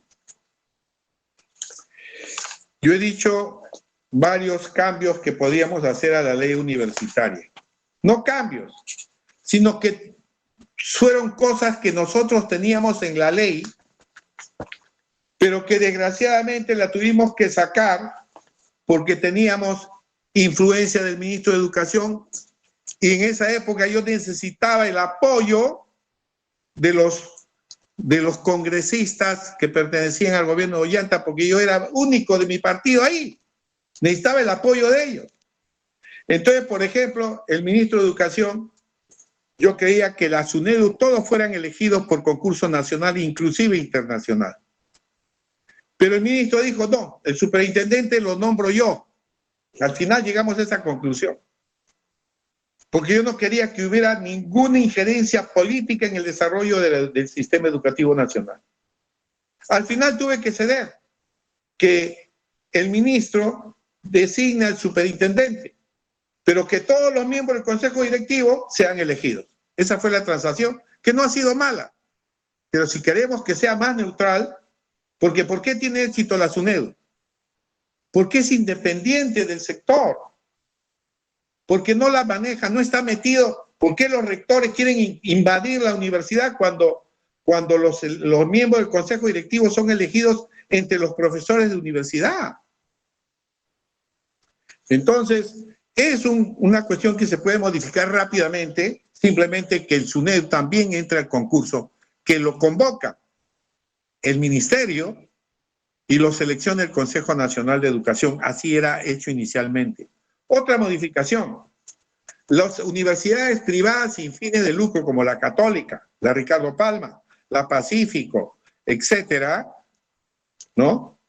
yo he dicho varios cambios que podíamos hacer a la ley universitaria. No cambios, sino que fueron cosas que nosotros teníamos en la ley, pero que desgraciadamente la tuvimos que sacar porque teníamos influencia del ministro de Educación y en esa época yo necesitaba el apoyo de los congresistas que pertenecían al gobierno de Ollanta porque yo era único de mi partido ahí. Necesitaba el apoyo de ellos. Entonces, por ejemplo, el ministro de Educación, yo creía que la SUNEDU todos fueran elegidos por concurso nacional, inclusive internacional. Pero el ministro dijo, no, el superintendente lo nombro yo. Al final llegamos a esa conclusión. Porque yo no quería que hubiera ninguna injerencia política en el desarrollo del sistema educativo nacional. Al final tuve que ceder, que el ministro designa al superintendente, pero que todos los miembros del Consejo Directivo sean elegidos. Esa fue la transacción, que no ha sido mala. Pero si queremos que sea más neutral, porque ¿por qué tiene éxito la SUNEDU? Porque es independiente del sector. Porque no la maneja, no está metido. ¿Por qué los rectores quieren invadir la universidad cuando los miembros del Consejo Directivo son elegidos entre los profesores de universidad? Entonces, es una cuestión que se puede modificar rápidamente, simplemente que el SUNEDU también entre al concurso, que lo convoca el ministerio y lo selecciona el Consejo Nacional de Educación. Así era hecho inicialmente. Otra modificación, las universidades privadas sin fines de lucro como la Católica, la Ricardo Palma, la Pacífico, etcétera, ¿no?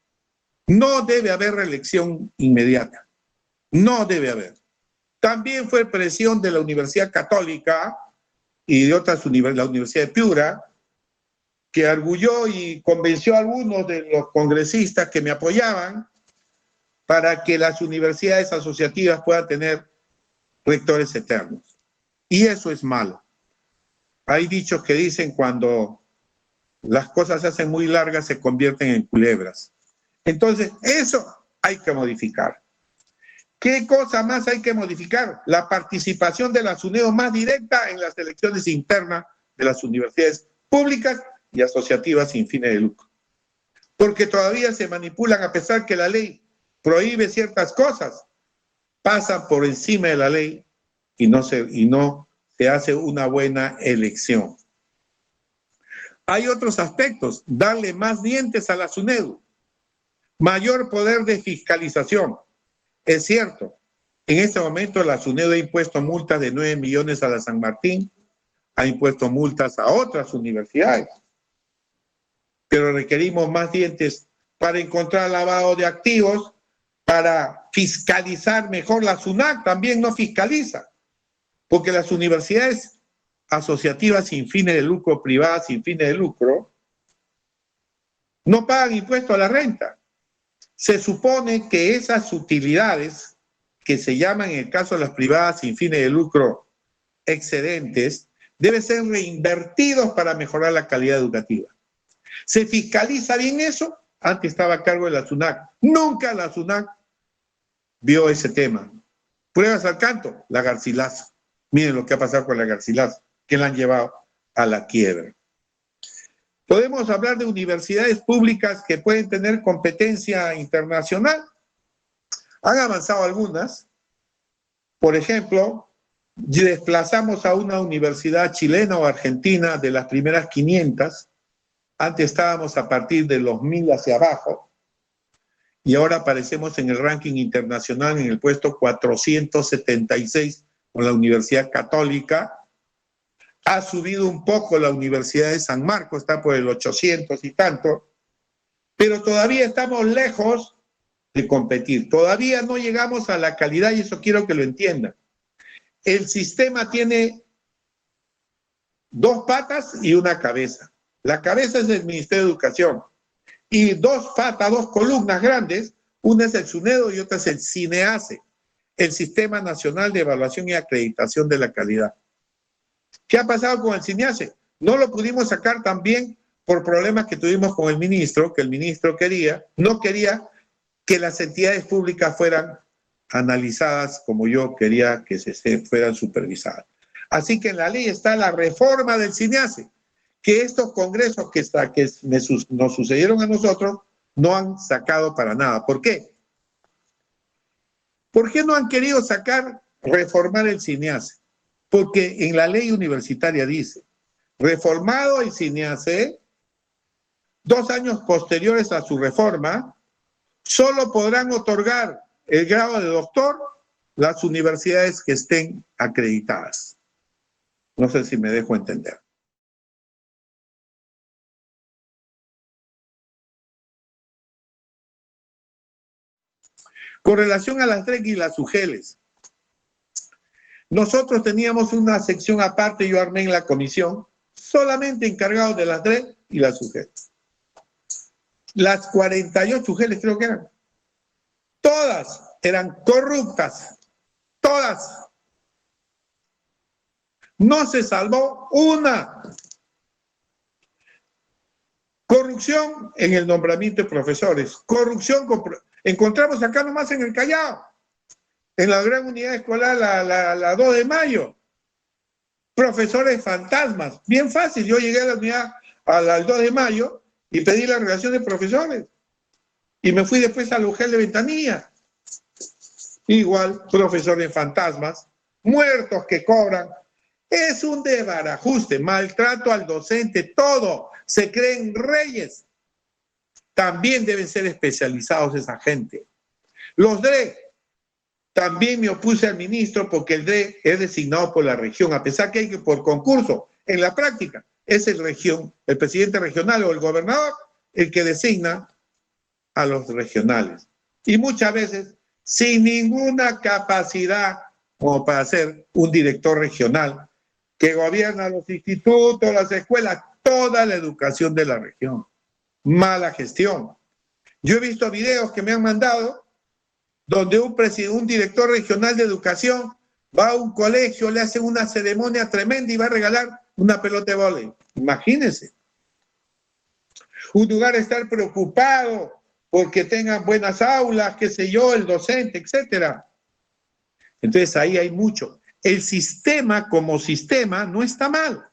No debe haber reelección inmediata. No debe haber. También fue presión de la Universidad Católica y de otras universidades, la Universidad de Piura, que arguyó y convenció a algunos de los congresistas que me apoyaban para que las universidades asociativas puedan tener rectores eternos. Y eso es malo. Hay dichos que dicen cuando las cosas se hacen muy largas se convierten en culebras. Entonces, eso hay que modificar. ¿Qué cosa más hay que modificar? La participación de la SUNEDU más directa en las elecciones internas de las universidades públicas y asociativas sin fines de lucro. Porque todavía se manipulan, a pesar que la ley prohíbe ciertas cosas, pasan por encima de la ley y no se hace una buena elección. Hay otros aspectos, darle más dientes a la SUNEDU, mayor poder de fiscalización. Es cierto, en este momento la SUNEDU ha impuesto multas de 9 millones a la San Martín, ha impuesto multas a otras universidades, pero requerimos más dientes para encontrar lavado de activos, para fiscalizar mejor. La SUNAC también no fiscaliza, porque las universidades asociativas sin fines de lucro, privadas sin fines de lucro, no pagan impuesto a la renta. Se supone que esas utilidades, que se llaman en el caso de las privadas sin fines de lucro excedentes, deben ser reinvertidos para mejorar la calidad educativa. ¿Se fiscaliza bien eso? Antes estaba a cargo de la SUNAC. Nunca la SUNAC vio ese tema. Pruebas al canto, la Garcilaso. Miren lo que ha pasado con la Garcilaso, que la han llevado a la quiebra. Podemos hablar de universidades públicas que pueden tener competencia internacional. Han avanzado algunas. Por ejemplo, desplazamos a una universidad chilena o argentina de las primeras 500. Antes estábamos a partir de los 1000 hacia abajo. Y ahora aparecemos en el ranking internacional en el puesto 476 con la Universidad Católica. Ha subido un poco la Universidad de San Marcos, está por el 800 y tanto, pero todavía estamos lejos de competir. Todavía no llegamos a la calidad y eso quiero que lo entiendan. El sistema tiene 2 patas y una cabeza. La cabeza es el Ministerio de Educación y 2 patas, 2 columnas grandes, una es el SUNEDU y otra es el CINEACE, el Sistema Nacional de Evaluación y Acreditación de la Calidad. ¿Qué ha pasado con el CINEACE? No lo pudimos sacar también por problemas que tuvimos con el ministro, que el ministro no quería que las entidades públicas fueran analizadas como yo quería que se fueran supervisadas. Así que en la ley está la reforma del CINEACE, que estos congresos que nos sucedieron a nosotros no han sacado para nada. ¿Por qué? ¿Por qué no han querido reformar el CINEACE? Porque en la ley universitaria dice, reformado el CINEACE, 2 años posteriores a su reforma, solo podrán otorgar el grado de doctor las universidades que estén acreditadas. No sé si me dejo entender. Con relación a las DREC y las UGELES, nosotros teníamos una sección aparte, yo armé en la comisión, solamente encargado de las DREC y las UGELES. Las 48 UGELES creo que eran. Todas eran corruptas. Todas. No se salvó una. Corrupción en el nombramiento de profesores. Corrupción encontramos acá nomás en el Callao. En la gran unidad escolar, la 2 de mayo. Profesores fantasmas. Bien fácil. Yo llegué a la unidad al 2 de mayo y pedí la relación de profesores. Y me fui después a la UGEL de Ventanilla. Igual, profesores fantasmas, muertos que cobran. Es un desbarajuste, maltrato al docente, todo. Se creen reyes. También deben ser especializados esa gente. Los DRE. También me opuse al ministro porque el DRE es designado por la región, a pesar que hay que por concurso. En la práctica es el presidente regional o el gobernador el que designa a los regionales. Y muchas veces sin ninguna capacidad como para ser un director regional que gobierna los institutos, las escuelas, toda la educación de la región. Mala gestión. Yo he visto videos que me han mandado donde un director regional de educación va a un colegio, le hacen una ceremonia tremenda y va a regalar una pelota de vóley. Imagínense. Un lugar de estar preocupado porque tengan buenas aulas, qué sé yo, el docente, etcétera. Entonces ahí hay mucho. El sistema como sistema no está mal.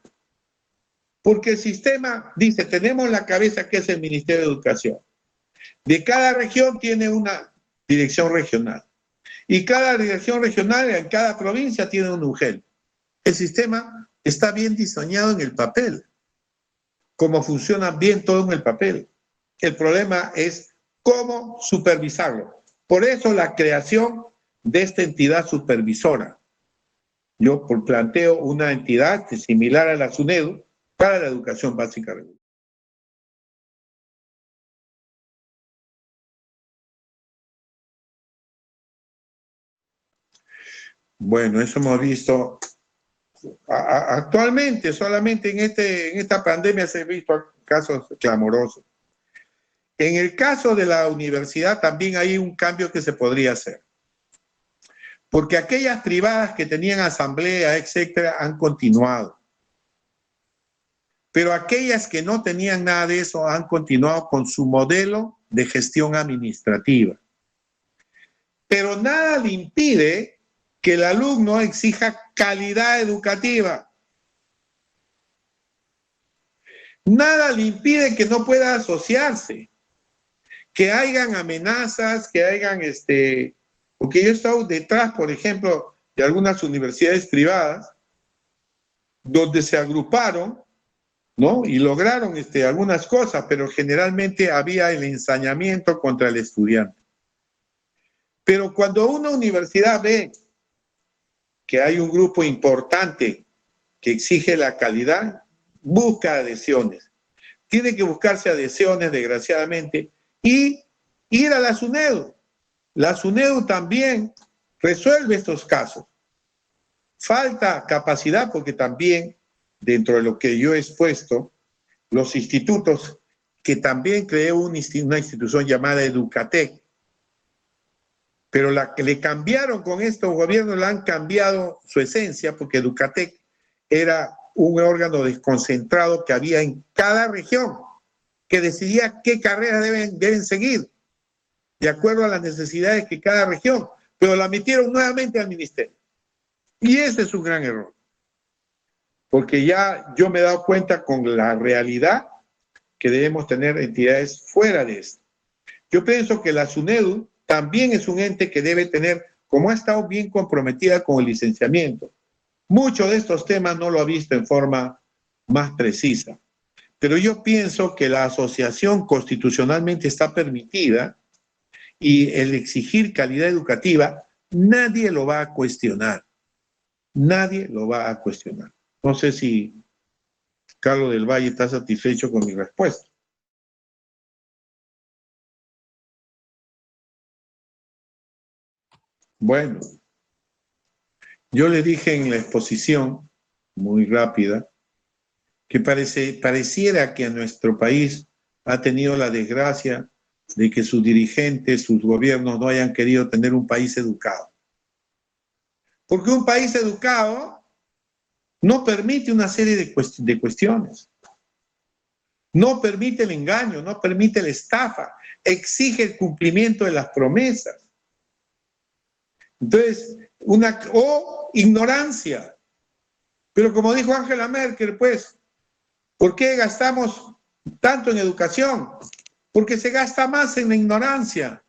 Porque el sistema dice, tenemos la cabeza que es el Ministerio de Educación. De cada región tiene una dirección regional. Y cada dirección regional en cada provincia tiene un UGEL. El sistema está bien diseñado en el papel, como funciona bien todo en el papel. El problema es cómo supervisarlo. Por eso la creación de esta entidad supervisora. Yo planteo una entidad similar a la SUNEDU para la educación básica regular. Bueno, eso hemos visto actualmente, solamente en esta pandemia se han visto casos clamorosos. En el caso de la universidad también hay un cambio que se podría hacer. Porque aquellas privadas que tenían asamblea, etcétera, han continuado. Pero aquellas que no tenían nada de eso han continuado con su modelo de gestión administrativa. Pero nada le impide que el alumno exija calidad educativa. Nada le impide que no pueda asociarse, que hayan amenazas, que hayan porque yo he estado detrás, por ejemplo, de algunas universidades privadas, donde se agruparon, ¿no? Y lograron algunas cosas, pero generalmente había el ensañamiento contra el estudiante. Pero cuando una universidad ve que hay un grupo importante que exige la calidad, busca adhesiones. Tiene que buscarse adhesiones, desgraciadamente, y ir a la SUNEDU. La SUNEDU también resuelve estos casos. Falta capacidad porque también, dentro de lo que yo he expuesto, los institutos, que también creó una institución llamada Educatec, pero la que le cambiaron con estos gobiernos, le han cambiado su esencia, porque Educatec era un órgano desconcentrado que había en cada región, que decidía qué carreras deben seguir, de acuerdo a las necesidades de cada región, pero la metieron nuevamente al ministerio. Y ese es un gran error, porque ya yo me he dado cuenta con la realidad que debemos tener entidades fuera de esto. Yo pienso que la SUNEDU también es un ente que debe tener, como ha estado bien comprometida con el licenciamiento, muchos de estos temas no lo ha visto en forma más precisa. Pero yo pienso que la asociación constitucionalmente está permitida y el exigir calidad educativa, nadie lo va a cuestionar. Nadie lo va a cuestionar. No sé si Carlos del Valle está satisfecho con mi respuesta. Bueno, yo le dije en la exposición, muy rápida, que pareciera que nuestro país ha tenido la desgracia de que sus dirigentes, sus gobiernos no hayan querido tener un país educado. Porque un país educado no permite una serie de cuestiones. No permite el engaño, no permite la estafa, exige el cumplimiento de las promesas. Entonces, ignorancia. Pero como dijo Angela Merkel, pues, ¿por qué gastamos tanto en educación? Porque se gasta más en la ignorancia.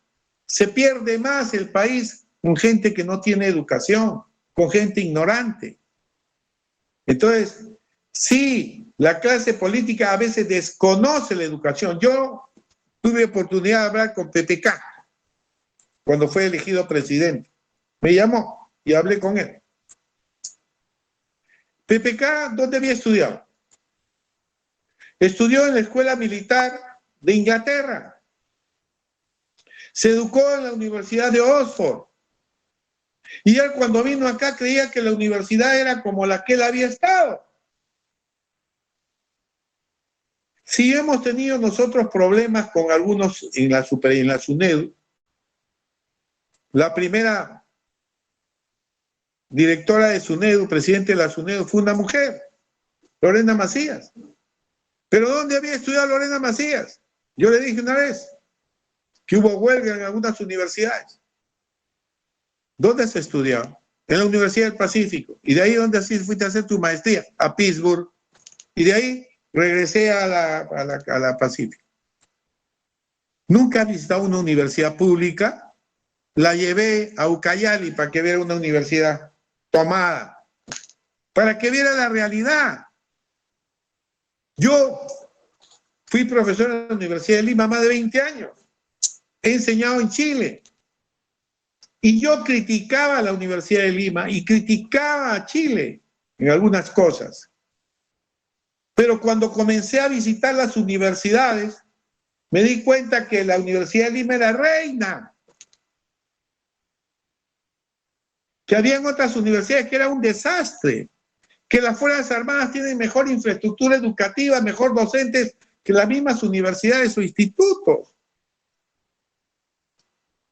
Se pierde más el país con gente que no tiene educación, con gente ignorante. Entonces, sí, la clase política a veces desconoce la educación. Yo tuve oportunidad de hablar con PPK cuando fue elegido presidente. Me llamó y hablé con él. PPK, ¿dónde había estudiado? Estudió en la Escuela Militar de Inglaterra. Se educó en la Universidad de Oxford. Y él cuando vino acá creía que la universidad era como la que él había estado. Si hemos tenido nosotros problemas con algunos en la SUNEDU, la primera directora de SUNEDU, presidente de la SUNEDU, fue una mujer, Lorena Macías. ¿Pero dónde había estudiado Lorena Macías? Yo le dije una vez que hubo huelga en algunas universidades. ¿Dónde se estudió? En la Universidad del Pacífico. ¿Y de ahí dónde fuiste a hacer tu maestría? A Pittsburgh. Y de ahí regresé a la Pacífico. Nunca he visitado una universidad pública. La llevé a Ucayali para que viera una universidad tomada. para que viera la realidad. Yo fui profesor en la Universidad de Lima más de 20 años. He enseñado en Chile. Y yo criticaba a la Universidad de Lima y criticaba a Chile en algunas cosas. Pero cuando comencé a visitar las universidades, me di cuenta que la Universidad de Lima era reina. Que habían otras universidades que eran un desastre. Que las Fuerzas Armadas tienen mejor infraestructura educativa, mejor docentes que las mismas universidades o institutos.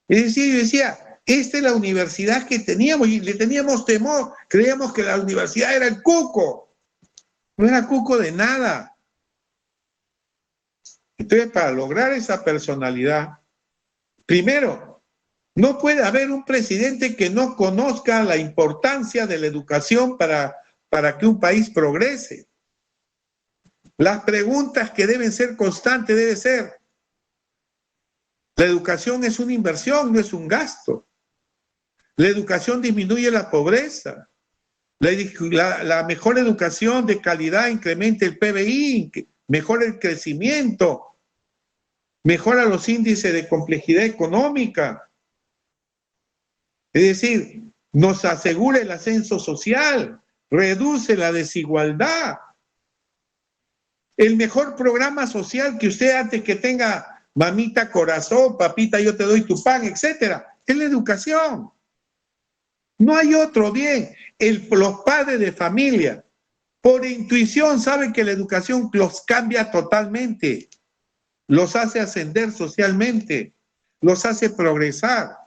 Es decir, yo decía, esta es la universidad que teníamos y le teníamos temor. Creíamos que la universidad era el cuco. No era cuco de nada. Entonces, para lograr esa personalidad, primero, no puede haber un presidente que no conozca la importancia de la educación para que un país progrese. Las preguntas que deben ser constantes deben ser: la educación es una inversión, no es un gasto. La educación disminuye la pobreza. La mejor educación de calidad incrementa el PBI, mejora el crecimiento, mejora los índices de complejidad económica. Es decir, nos asegura el ascenso social, reduce la desigualdad. El mejor programa social que usted, antes que tenga mamita corazón, papita yo te doy tu pan, etcétera, es la educación. No hay otro bien. Los padres de familia, por intuición, saben que la educación los cambia totalmente, los hace ascender socialmente, los hace progresar.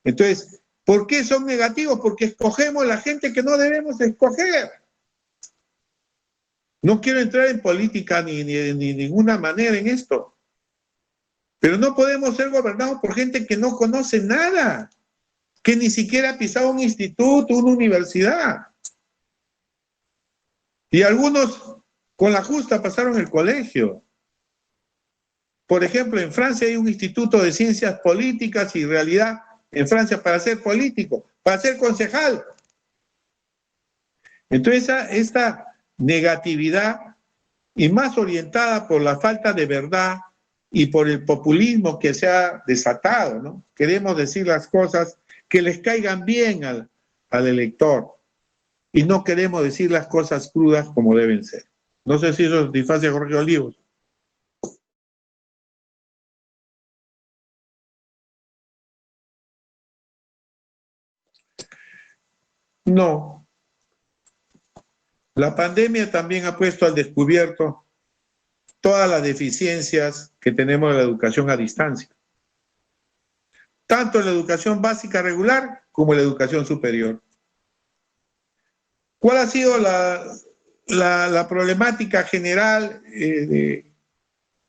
Entonces, ¿por qué son negativos? Porque escogemos la gente que no debemos escoger. No quiero entrar en política ni ninguna manera en esto, pero no podemos ser gobernados por gente que no conoce nada, que ni siquiera ha pisado un instituto, una universidad. Y algunos con la justa pasaron el colegio. Por ejemplo, en Francia hay un instituto de ciencias políticas y realidad en Francia para ser político, para ser concejal. Entonces, esta negatividad, y más orientada por la falta de verdad y por el populismo que se ha desatado, ¿no? Queremos decir las cosas que les caigan bien al elector y no queremos decir las cosas crudas como deben ser. No sé si eso satisface a Jorge Olivos. No. La pandemia también ha puesto al descubierto todas las deficiencias que tenemos en la educación a distancia, tanto en la educación básica regular como en la educación superior. ¿Cuál ha sido la problemática general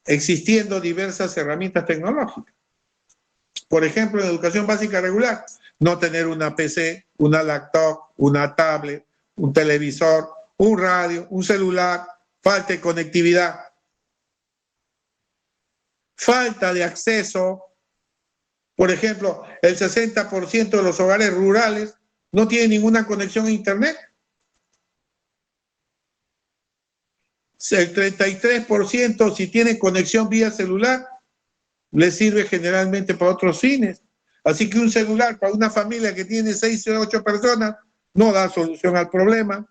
existiendo diversas herramientas tecnológicas? Por ejemplo, en educación básica regular, no tener una PC, una laptop, una tablet, un televisor, un radio, un celular, falta de conectividad, falta de acceso. Por ejemplo, el 60% de los hogares rurales no tienen ninguna conexión a Internet. El 33% si tiene conexión vía celular, le sirve generalmente para otros fines. Así que un celular para una familia que tiene 6 o 8 personas no da solución al problema.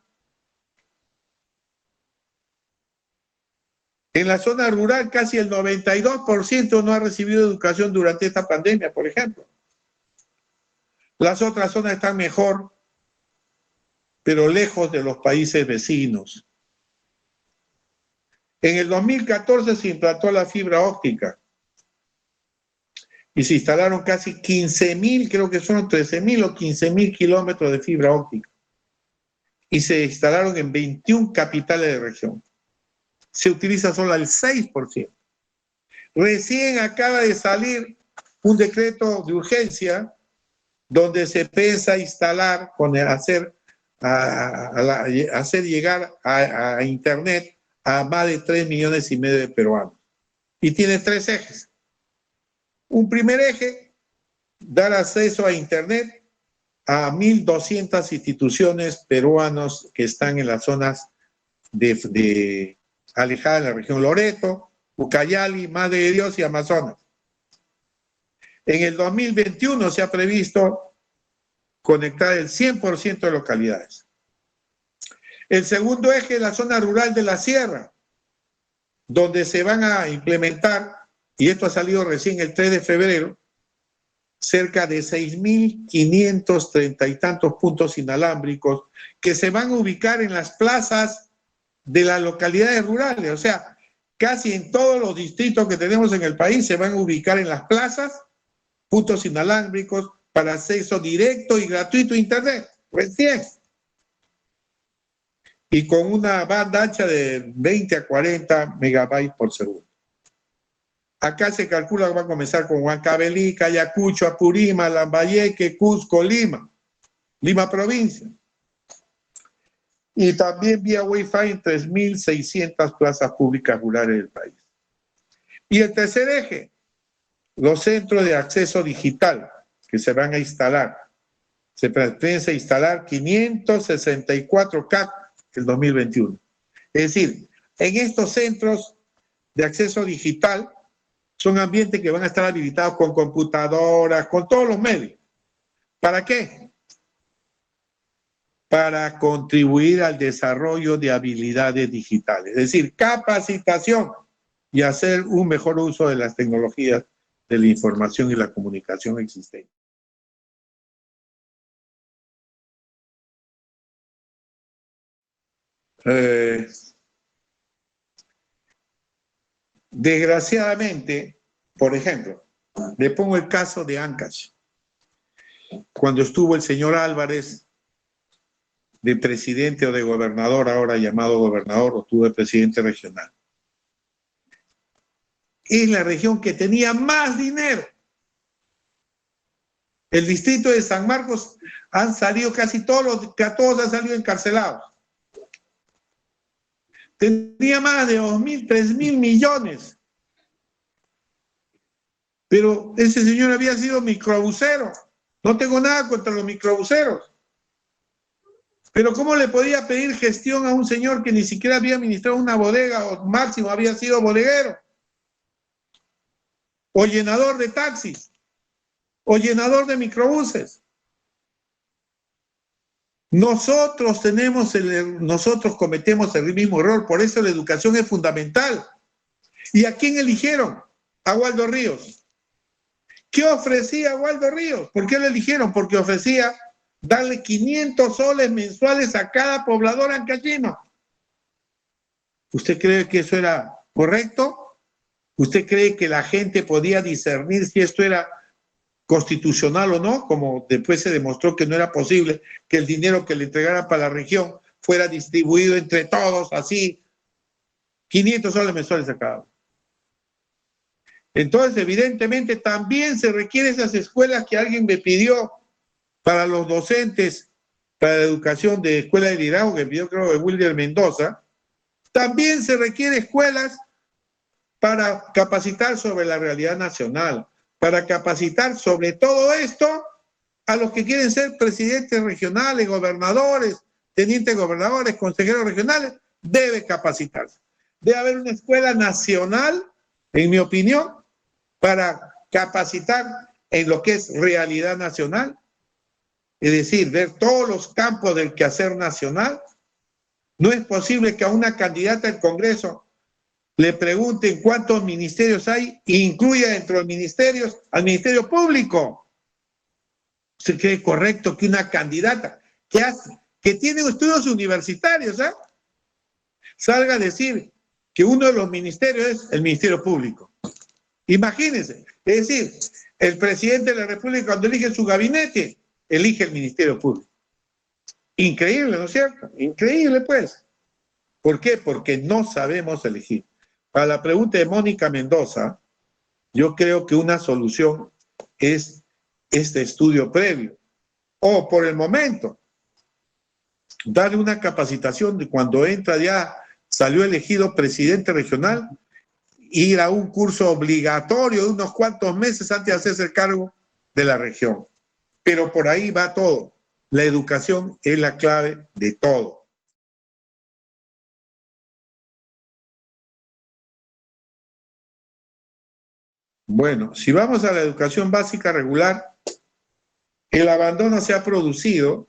En la zona rural casi el 92% no ha recibido educación durante esta pandemia, por ejemplo. Las otras zonas están mejor, pero lejos de los países vecinos. En el 2014 se implantó la fibra óptica y se instalaron casi 15.000, creo que son 13.000 o 15.000 kilómetros de fibra óptica. Y se instalaron en 21 capitales de región. Se utiliza solo el 6%. Recién acaba de salir un decreto de urgencia donde se piensa instalar, hacer llegar a Internet a más de 3,5 millones de peruanos. Y tiene 3 ejes. Un primer eje, dar acceso a Internet a 1.200 instituciones peruanas que están en las zonas alejadas de la región Loreto, Ucayali, Madre de Dios y Amazonas. En el 2021 se ha previsto conectar el 100% de localidades. El segundo eje es la zona rural de la sierra, donde se van a implementar, y esto ha salido recién el 3 de febrero, cerca de 6.530 y tantos puntos inalámbricos que se van a ubicar en las plazas de las localidades rurales. O sea, casi en todos los distritos que tenemos en el país se van a ubicar en las plazas puntos inalámbricos para acceso directo y gratuito a Internet, recién. Y con una banda ancha de 20 a 40 megabytes por segundo. Acá se calcula que va a comenzar con Huancavelica, Ayacucho, Apurímac, Lambayeque, Cusco, Lima provincia. Y también vía Wi-Fi en 3.600 plazas públicas rurales del país. Y el tercer eje, los centros de acceso digital que se van a instalar. Se pretende instalar 564 CAC el 2021. Es decir, en estos centros de acceso digital son ambientes que van a estar habilitados con computadoras, con todos los medios. ¿Para qué? Para contribuir al desarrollo de habilidades digitales, es decir, capacitación y hacer un mejor uso de las tecnologías de la información y la comunicación existente. Desgraciadamente, por ejemplo, le pongo el caso de Ancash. Cuando estuvo el señor Álvarez de presidente o de gobernador, ahora llamado gobernador, o estuvo de presidente regional. Es la región que tenía más dinero. El distrito de San Marcos han salido casi todos han salido encarcelados. Tenía más de 2.000, 3.000 millones. Pero ese señor había sido microbusero. No tengo nada contra los microbuseros. Pero ¿cómo le podía pedir gestión a un señor que ni siquiera había administrado una bodega o máximo había sido bodeguero? O llenador de taxis. O llenador de microbuses. Nosotros cometemos el mismo error, por eso la educación es fundamental. ¿Y a quién eligieron? A Waldo Ríos. ¿Qué ofrecía Waldo Ríos? ¿Por qué lo eligieron? Porque ofrecía darle 500 soles mensuales a cada poblador ancashino. ¿Usted cree que eso era correcto? ¿Usted cree que la gente podía discernir si esto era constitucional o no? Como después se demostró que no era posible que el dinero que le entregaran para la región fuera distribuido entre todos así, 500 soles mensuales a cada uno. Entonces, evidentemente, también se requieren esas escuelas que alguien me pidió para los docentes, para la educación de escuela de liderazgo, que pidió creo que Wilder Mendoza. También se requieren escuelas para capacitar sobre la realidad nacional, para capacitar sobre todo esto a los que quieren ser presidentes regionales, gobernadores, tenientes gobernadores, consejeros regionales, debe capacitarse. Debe haber una escuela nacional, en mi opinión, para capacitar en lo que es realidad nacional, es decir, ver todos los campos del quehacer nacional. No es posible que a una candidata al Congreso le pregunten cuántos ministerios hay e incluya dentro de los ministerios al Ministerio Público. ¿Usted cree correcto que una candidata que tiene estudios universitarios, salga a decir que uno de los ministerios es el Ministerio Público? Imagínense, es decir, el presidente de la República cuando elige su gabinete, elige el Ministerio Público. Increíble, ¿no es cierto? Increíble, pues. ¿Por qué? Porque no sabemos elegir. Para la pregunta de Mónica Mendoza, yo creo que una solución es este estudio previo. O por el momento, darle una capacitación de cuando entra ya, salió elegido presidente regional, ir a un curso obligatorio de unos cuantos meses antes de hacerse el cargo de la región. Pero por ahí va todo. la educación es la clave de todo. Bueno, si vamos a la educación básica regular, el abandono se ha producido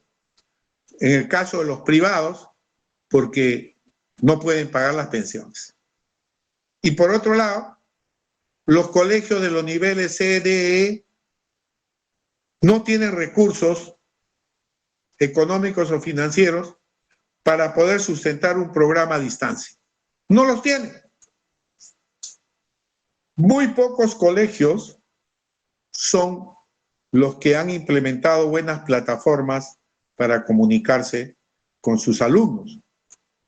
en el caso de los privados porque no pueden pagar las pensiones. Y por otro lado, los colegios de los niveles C, D, E no tienen recursos económicos o financieros para poder sustentar un programa a distancia. No los tienen. Muy pocos colegios son los que han implementado buenas plataformas para comunicarse con sus alumnos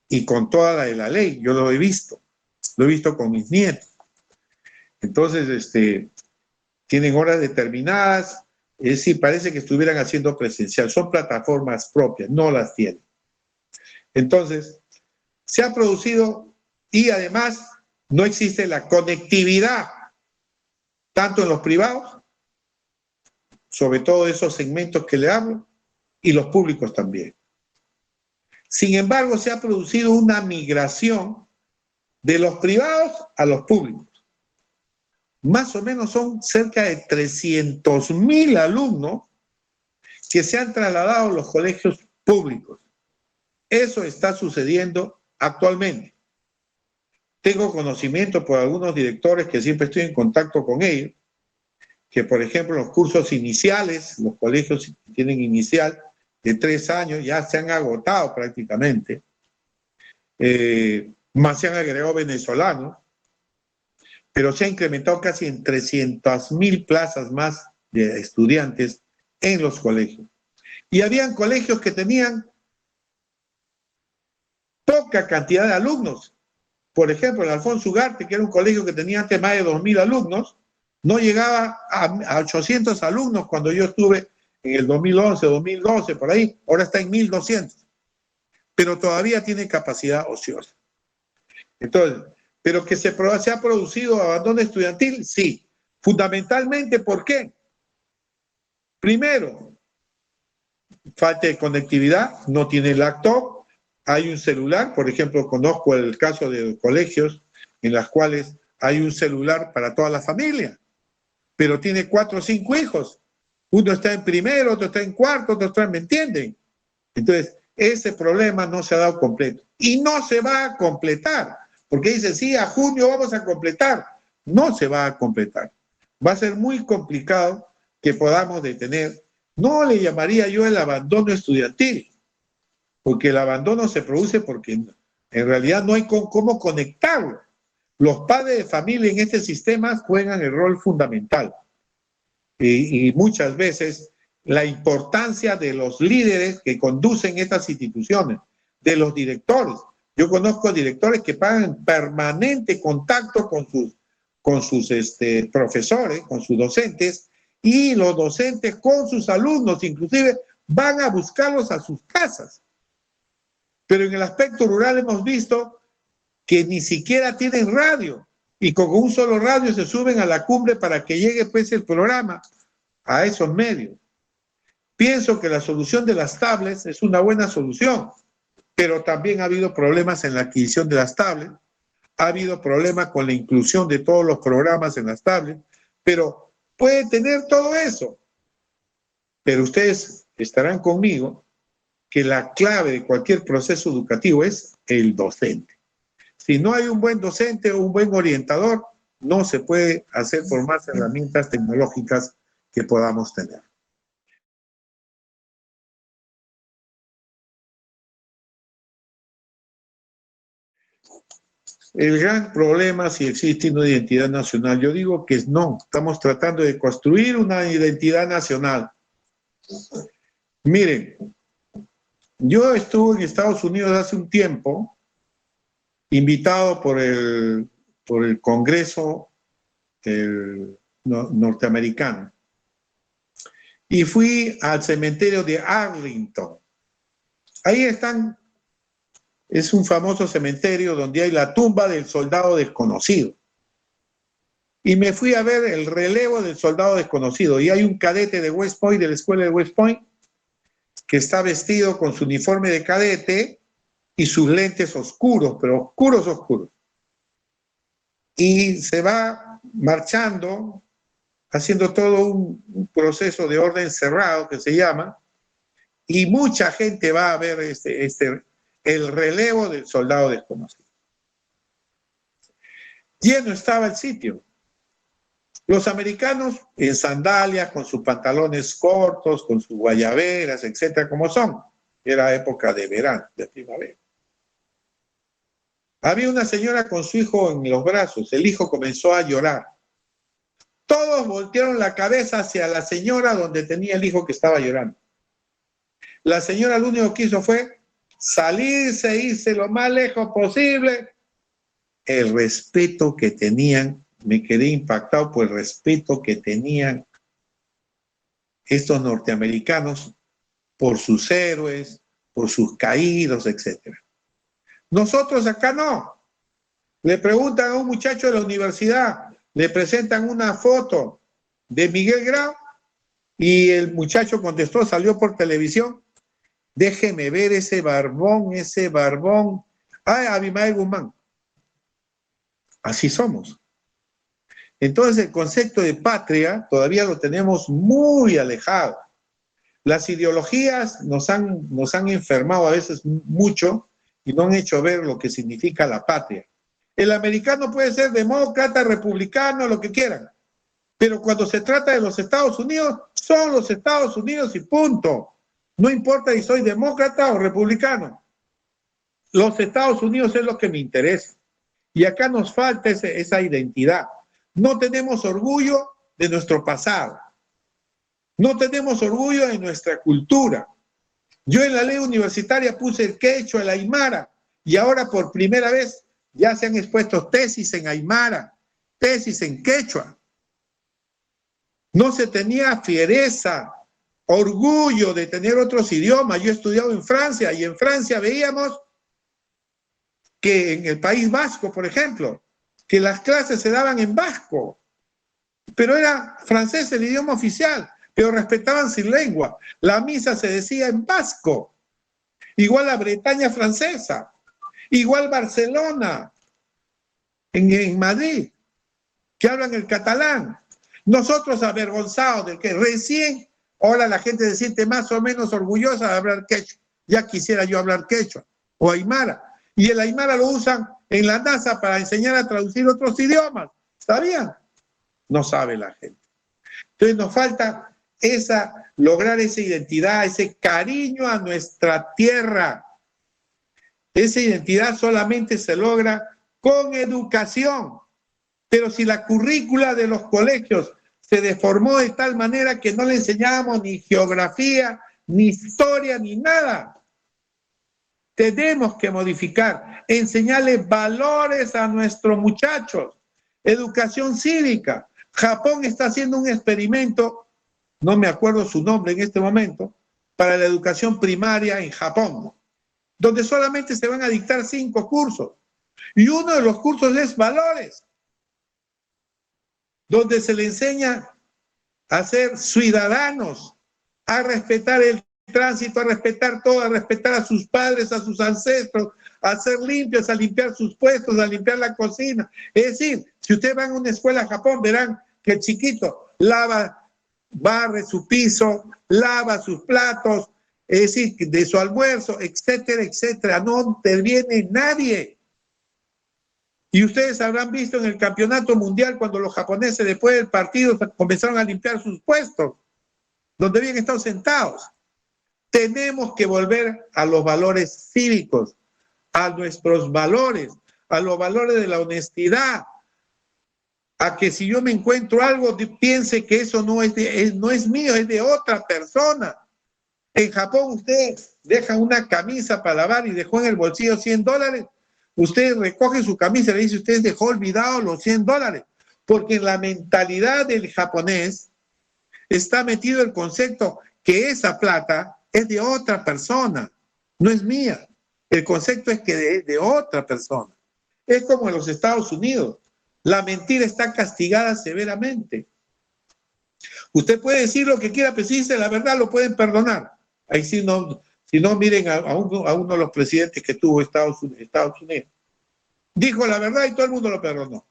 y con toda la de la ley. Yo lo he visto con mis nietos. Entonces, tienen horas determinadas, es decir, parece que estuvieran haciendo presencial. Son plataformas propias, no las tienen. Entonces, se ha producido y además no existe la conectividad, tanto en los privados, sobre todo esos segmentos que le hablo, y los públicos también. Sin embargo, se ha producido una migración de los privados a los públicos. Más o menos son cerca de 300.000 alumnos que se han trasladado a los colegios públicos. Eso está sucediendo actualmente. Tengo conocimiento por algunos directores que siempre estoy en contacto con ellos, que por ejemplo los cursos iniciales, los colegios que tienen inicial de 3 años ya se han agotado prácticamente, más se han agregado venezolanos, pero se ha incrementado casi en 300.000 plazas más de estudiantes en los colegios. Y habían colegios que tenían poca cantidad de alumnos. Por ejemplo, el Alfonso Ugarte, que era un colegio que tenía antes más de 2.000 alumnos, no llegaba a 800 alumnos cuando yo estuve en el 2011, 2012, por ahí. Ahora está en 1.200. Pero todavía tiene capacidad ociosa. Entonces, pero que se ha producido abandono estudiantil, sí. Fundamentalmente, ¿por qué? Primero, falta de conectividad, no tiene laptop, hay un celular. Por ejemplo, conozco el caso de colegios en los cuales hay un celular para toda la familia, pero tiene 4 o 5 hijos. Uno está en primero, otro está en cuarto, otro está en... ¿Me entienden? Entonces, ese problema no se ha dado completo. Y no se va a completar, porque dice, sí, a junio vamos a completar. No se va a completar. Va a ser muy complicado que podamos detener. No le llamaría yo el abandono estudiantil, porque el abandono se produce porque en realidad no hay cómo conectarlo. Los padres de familia en este sistema juegan el rol fundamental. Y muchas veces la importancia de los líderes que conducen estas instituciones, de los directores. Yo conozco directores que pagan permanente contacto con sus profesores, con sus docentes, y los docentes con sus alumnos, inclusive van a buscarlos a sus casas. Pero en el aspecto rural hemos visto que ni siquiera tienen radio, y con un solo radio se suben a la cumbre para que llegue pues el programa a esos medios. Pienso que la solución de las tablets es una buena solución, pero también ha habido problemas en la adquisición de las tablets, ha habido problemas con la inclusión de todos los programas en las tablets, pero puede tener todo eso. Pero ustedes estarán conmigo que la clave de cualquier proceso educativo es el docente. Si no hay un buen docente o un buen orientador, no se puede hacer por más herramientas tecnológicas que podamos tener. El gran problema, si existe una identidad nacional, yo digo que no, estamos tratando de construir una identidad nacional. Miren, yo estuve en Estados Unidos hace un tiempo, invitado por el Congreso norteamericano, y fui al cementerio de Arlington. Ahí están, es un famoso cementerio donde hay la tumba del soldado desconocido. Y me fui a ver el relevo del soldado desconocido. Y hay un cadete de West Point, de la escuela de West Point, que está vestido con su uniforme de cadete y sus lentes oscuros, pero oscuros, oscuros. Y se va marchando, haciendo todo un proceso de orden cerrado que se llama, y mucha gente va a ver el relevo del soldado desconocido. Lleno estaba el sitio. Los americanos en sandalias, con sus pantalones cortos, con sus guayaberas, etcétera, como son. Era época de verano, de primavera. Había una señora con su hijo en los brazos. El hijo comenzó a llorar. Todos voltearon la cabeza hacia la señora donde tenía el hijo que estaba llorando. La señora lo único que hizo fue salirse, irse lo más lejos posible. El respeto que tenían, me quedé impactado por el respeto que tenían estos norteamericanos por sus héroes, por sus caídos, etc. Nosotros acá no. Le preguntan a un muchacho de la universidad, le presentan una foto de Miguel Grau y el muchacho contestó, salió por televisión, déjeme ver ese barbón. Ay, Abimael Guzmán. Así somos. Entonces el concepto de patria todavía lo tenemos muy alejado. Las ideologías nos han enfermado a veces mucho y no han hecho ver lo que significa la patria. El americano puede ser demócrata, republicano, lo que quieran, pero cuando se trata de los Estados Unidos, son los Estados Unidos y punto. No importa si soy demócrata o republicano. Los Estados Unidos es lo que me interesa. Y acá nos falta esa identidad. No tenemos orgullo de nuestro pasado. No tenemos orgullo de nuestra cultura. Yo en la ley universitaria puse el quechua, el aymara, y ahora por primera vez ya se han expuesto tesis en aymara, tesis en quechua. No se tenía fiereza, orgullo de tener otros idiomas. Yo he estudiado en Francia y en Francia veíamos que en el País Vasco, por ejemplo, que las clases se daban en vasco, pero era francés el idioma oficial, pero respetaban sin lengua. La misa se decía en vasco, igual la Bretaña francesa, igual Barcelona, en Madrid, que hablan el catalán. Nosotros avergonzados de que recién, ahora la gente se siente más o menos orgullosa de hablar quechua. Ya quisiera yo hablar quechua o aymara. Y el aymara lo usan en la NASA para enseñar a traducir otros idiomas. ¿Sabían? No sabe la gente. Entonces nos falta lograr esa identidad, ese cariño a nuestra tierra. Esa identidad solamente se logra con educación. Pero si la currícula de los colegios se deformó de tal manera que no le enseñábamos ni geografía, ni historia, ni nada, tenemos que modificar, enseñarles valores a nuestros muchachos, educación cívica. Japón está haciendo un experimento, no me acuerdo su nombre en este momento, para la educación primaria en Japón, donde solamente se van a dictar 5 cursos. Y uno de los cursos es valores, donde se le enseña a ser ciudadanos, a respetar el tránsito, a respetar todo, a respetar a sus padres, a sus ancestros, a ser limpios, a limpiar sus puestos, a limpiar la cocina. Es decir, si ustedes van a una escuela a Japón, verán que el chiquito barre su piso, lava sus platos, es decir, de su almuerzo, etcétera, etcétera. No interviene nadie. Y ustedes habrán visto en el campeonato mundial cuando los japoneses después del partido comenzaron a limpiar sus puestos, donde habían estado sentados. Tenemos que volver a los valores cívicos, a nuestros valores, a los valores de la honestidad, a que si yo me encuentro algo, piense que eso no es mío, es de otra persona. En Japón usted deja una camisa para lavar y dejó en el bolsillo $100, usted recoge su camisa y le dice, usted dejó olvidado los $100, porque en la mentalidad del japonés está metido el concepto que esa plata es de otra persona, no es mía. El concepto es que es de otra persona. Es como en los Estados Unidos. La mentira está castigada severamente. Usted puede decir lo que quiera, pero si dice la verdad lo pueden perdonar. Ahí sí no, si no miren a uno de los presidentes que tuvo Estados Unidos. Dijo la verdad y todo el mundo lo perdonó.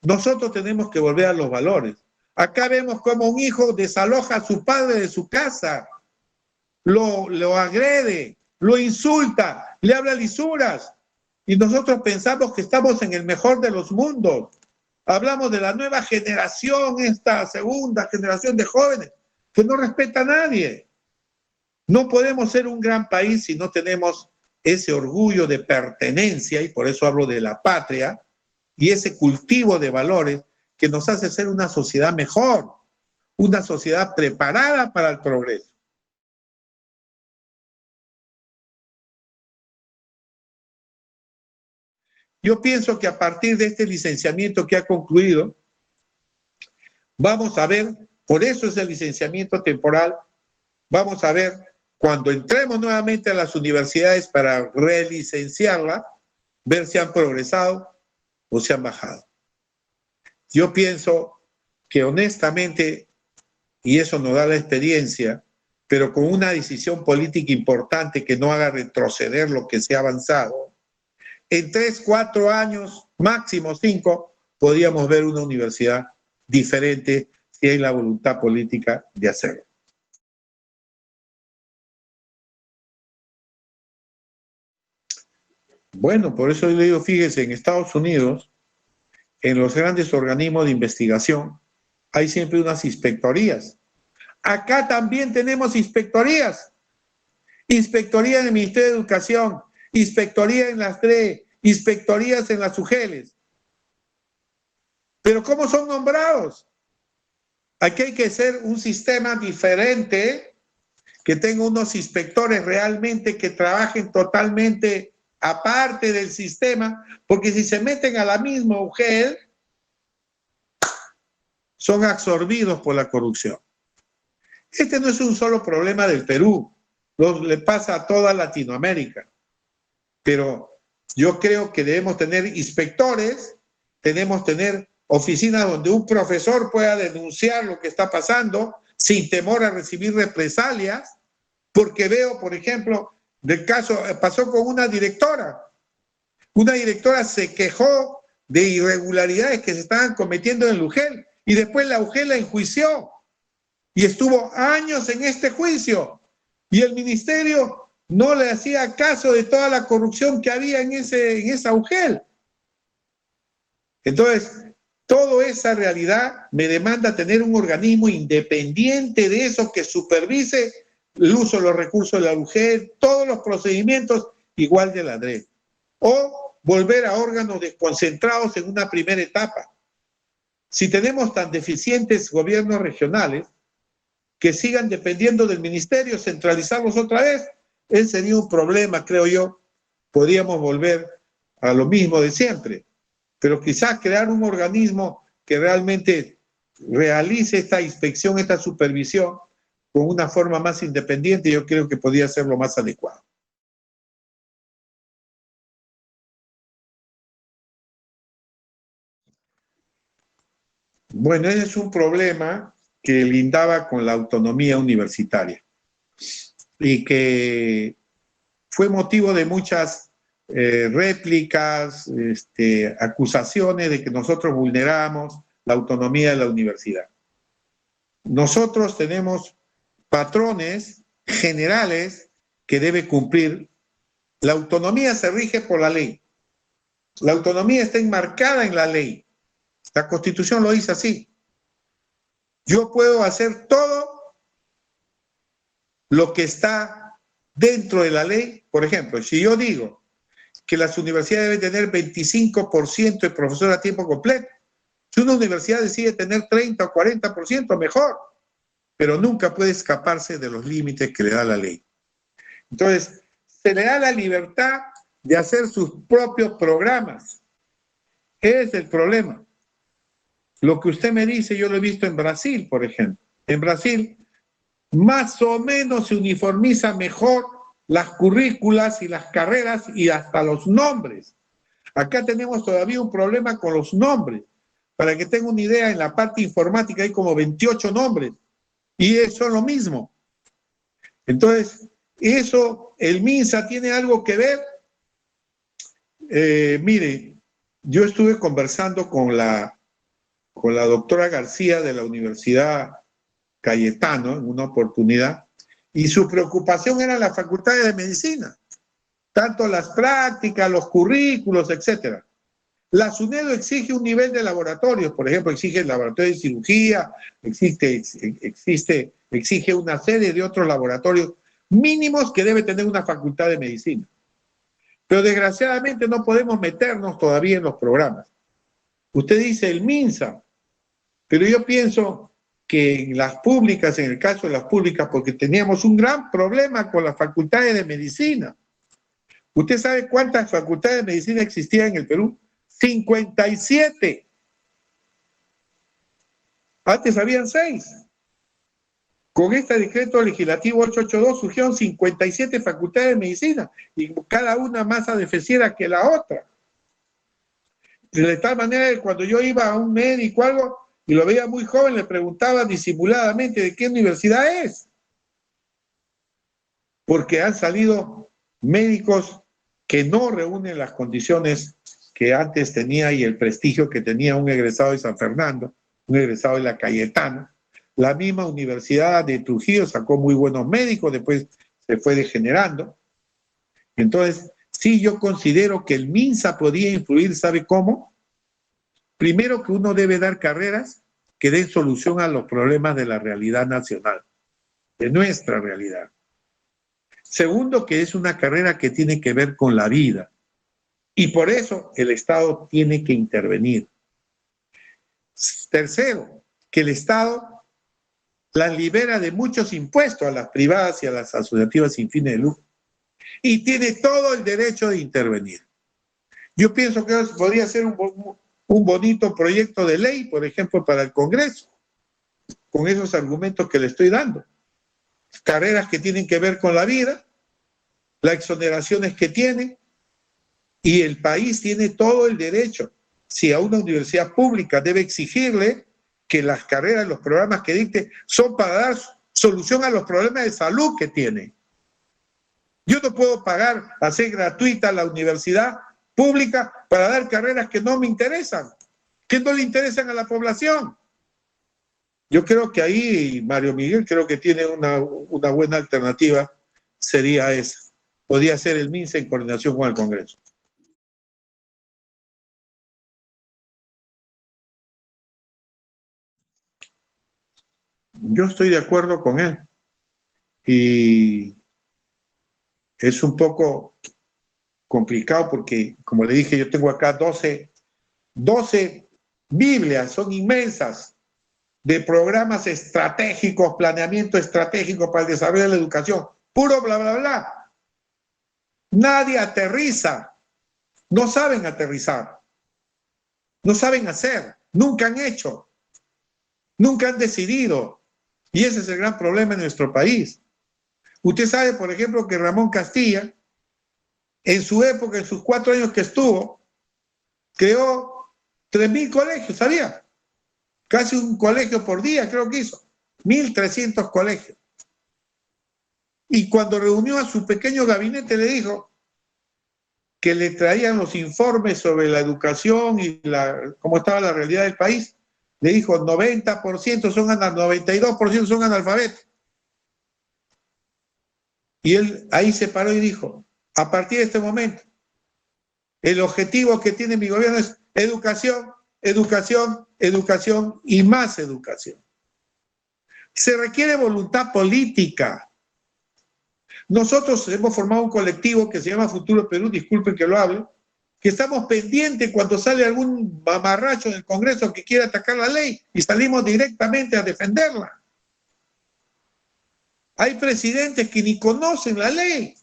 Nosotros tenemos que volver a los valores. Acá vemos como un hijo desaloja a su padre de su casa, lo agrede, lo insulta, le habla lisuras. Y nosotros pensamos que estamos en el mejor de los mundos. Hablamos de la nueva generación, esta segunda generación de jóvenes, que no respeta a nadie. No podemos ser un gran país si no tenemos ese orgullo de pertenencia, y por eso hablo de la patria, y ese cultivo de valores que nos hace ser una sociedad mejor, una sociedad preparada para el progreso. Yo pienso que a partir de este licenciamiento que ha concluido, vamos a ver, por eso es el licenciamiento temporal, vamos a ver cuando entremos nuevamente a las universidades para relicenciarla, ver si han progresado o se han bajado. Yo pienso que honestamente, y eso nos da la experiencia, pero con una decisión política importante que no haga retroceder lo que se ha avanzado, en 3, 4 años, máximo 5, podríamos ver una universidad diferente si hay la voluntad política de hacerlo. Bueno, por eso yo le digo, fíjese, en Estados Unidos, en los grandes organismos de investigación, hay siempre unas inspectorías. Acá también tenemos inspectorías. Inspectoría en el Ministerio de Educación, inspectoría en las DRE, inspectorías en las UGELES. Pero ¿cómo son nombrados? Aquí hay que hacer un sistema diferente, que tenga unos inspectores realmente que trabajen totalmente aparte del sistema, porque si se meten a la misma UGEL, son absorbidos por la corrupción. Este no es un solo problema del Perú, le pasa a toda Latinoamérica. Pero yo creo que debemos tener inspectores, debemos tener oficinas donde un profesor pueda denunciar lo que está pasando sin temor a recibir represalias, porque veo, por ejemplo, del caso, pasó con una directora. Una directora se quejó de irregularidades que se estaban cometiendo en la UGEL y después la UGEL la enjuició y estuvo años en este juicio y el ministerio no le hacía caso de toda la corrupción que había en esa UGEL. Entonces, toda esa realidad me demanda tener un organismo independiente de eso que supervise el uso de los recursos de la UGEL, todos los procedimientos, igual de la DRE. O volver a órganos desconcentrados en una primera etapa. Si tenemos tan deficientes gobiernos regionales que sigan dependiendo del ministerio, centralizarlos otra vez, ese sería un problema, creo yo. Podríamos volver a lo mismo de siempre, pero quizás crear un organismo que realmente realice esta inspección, esta supervisión, con una forma más independiente, yo creo que podría ser lo más adecuado. Bueno, ese es un problema que lindaba con la autonomía universitaria y que fue motivo de muchas réplicas, acusaciones de que nosotros vulneramos la autonomía de la universidad. Nosotros tenemos patrones generales que debe cumplir. La autonomía se rige por la ley. La autonomía está enmarcada en la ley. La Constitución lo dice así. Yo puedo hacer todo lo que está dentro de la ley. Por ejemplo, si yo digo que las universidades deben tener 25% de profesores a tiempo completo, si una universidad decide tener 30 o 40%, mejor, pero nunca puede escaparse de los límites que le da la ley. Entonces, se le da la libertad de hacer sus propios programas. ¿Qué es el problema? Lo que usted me dice, yo lo he visto en Brasil, por ejemplo. En Brasil, más o menos se uniformiza mejor las currículas y las carreras y hasta los nombres. Acá tenemos todavía un problema con los nombres. Para que tenga una idea, en la parte informática hay como 28 nombres y eso es lo mismo. Entonces, eso, el MINSA tiene algo que ver. Mire, yo estuve conversando con la doctora García de la Universidad Cayetano en una oportunidad, y su preocupación era las facultades de medicina, tanto las prácticas, los currículos, etcétera. La SUNEDU exige un nivel de laboratorios, por ejemplo, exige el laboratorio de cirugía, exige una serie de otros laboratorios mínimos que debe tener una facultad de medicina. Pero desgraciadamente no podemos meternos todavía en los programas. Usted dice el MINSA, pero yo pienso que en las públicas, en el caso de las públicas, porque teníamos un gran problema con las facultades de medicina. ¿Usted sabe cuántas facultades de medicina existían en el Perú? 57. Antes habían 6. Con este decreto legislativo 882 surgieron 57 facultades de medicina y cada una más adefesiera que la otra. De tal manera que cuando yo iba a un médico o algo y lo veía muy joven, le preguntaba disimuladamente de qué universidad es. Porque han salido médicos que no reúnen las condiciones que antes tenía y el prestigio que tenía un egresado de San Fernando, un egresado de la Cayetano. La misma Universidad de Trujillo sacó muy buenos médicos, después se fue degenerando. Entonces, sí, yo considero que el MINSA podía influir, ¿sabe cómo? Primero, que uno debe dar carreras que den solución a los problemas de la realidad nacional, de nuestra realidad. Segundo, que es una carrera que tiene que ver con la vida. Y por eso el Estado tiene que intervenir. Tercero, que el Estado las libera de muchos impuestos a las privadas y a las asociativas sin fines de lucro. Y tiene todo el derecho de intervenir. Yo pienso que podría ser un bonito proyecto de ley, por ejemplo, para el Congreso, con esos argumentos que le estoy dando. Carreras que tienen que ver con la vida, las exoneraciones que tiene, y el país tiene todo el derecho. Si a una universidad pública debe exigirle que las carreras, los programas que dicte son para dar solución a los problemas de salud que tiene. Yo no puedo pagar, hacer gratuita la universidad pública para dar carreras que no me interesan, que no le interesan a la población. Yo creo que ahí, Mario Miguel, creo que tiene una buena alternativa, sería esa. Podría ser el MINSA en coordinación con el Congreso. Yo estoy de acuerdo con él. Y es un poco complicado porque, como le dije, yo tengo acá 12 Biblias, son inmensas, de programas estratégicos, planeamiento estratégico para el desarrollo de la educación. Puro bla, bla, bla. Nadie aterriza. No saben aterrizar. No saben hacer. Nunca han hecho. Nunca han decidido. Y ese es el gran problema en nuestro país. Usted sabe, por ejemplo, que Ramón Castilla, en su época, en sus 4 años que estuvo, creó 3.000 colegios, ¿sabía? Casi un colegio por día, creo que hizo. 1.300 colegios. Y cuando reunió a su pequeño gabinete, le dijo que le traían los informes sobre la educación y cómo estaba la realidad del país. Le dijo, 90% son 92% son analfabetos. Y él ahí se paró y dijo, a partir de este momento, el objetivo que tiene mi gobierno es educación, educación, educación y más educación. Se requiere voluntad política. Nosotros hemos formado un colectivo que se llama Futuro Perú, disculpen que lo hable, que estamos pendientes cuando sale algún mamarracho del Congreso que quiera atacar la ley y salimos directamente a defenderla. Hay presidentes que ni conocen la ley.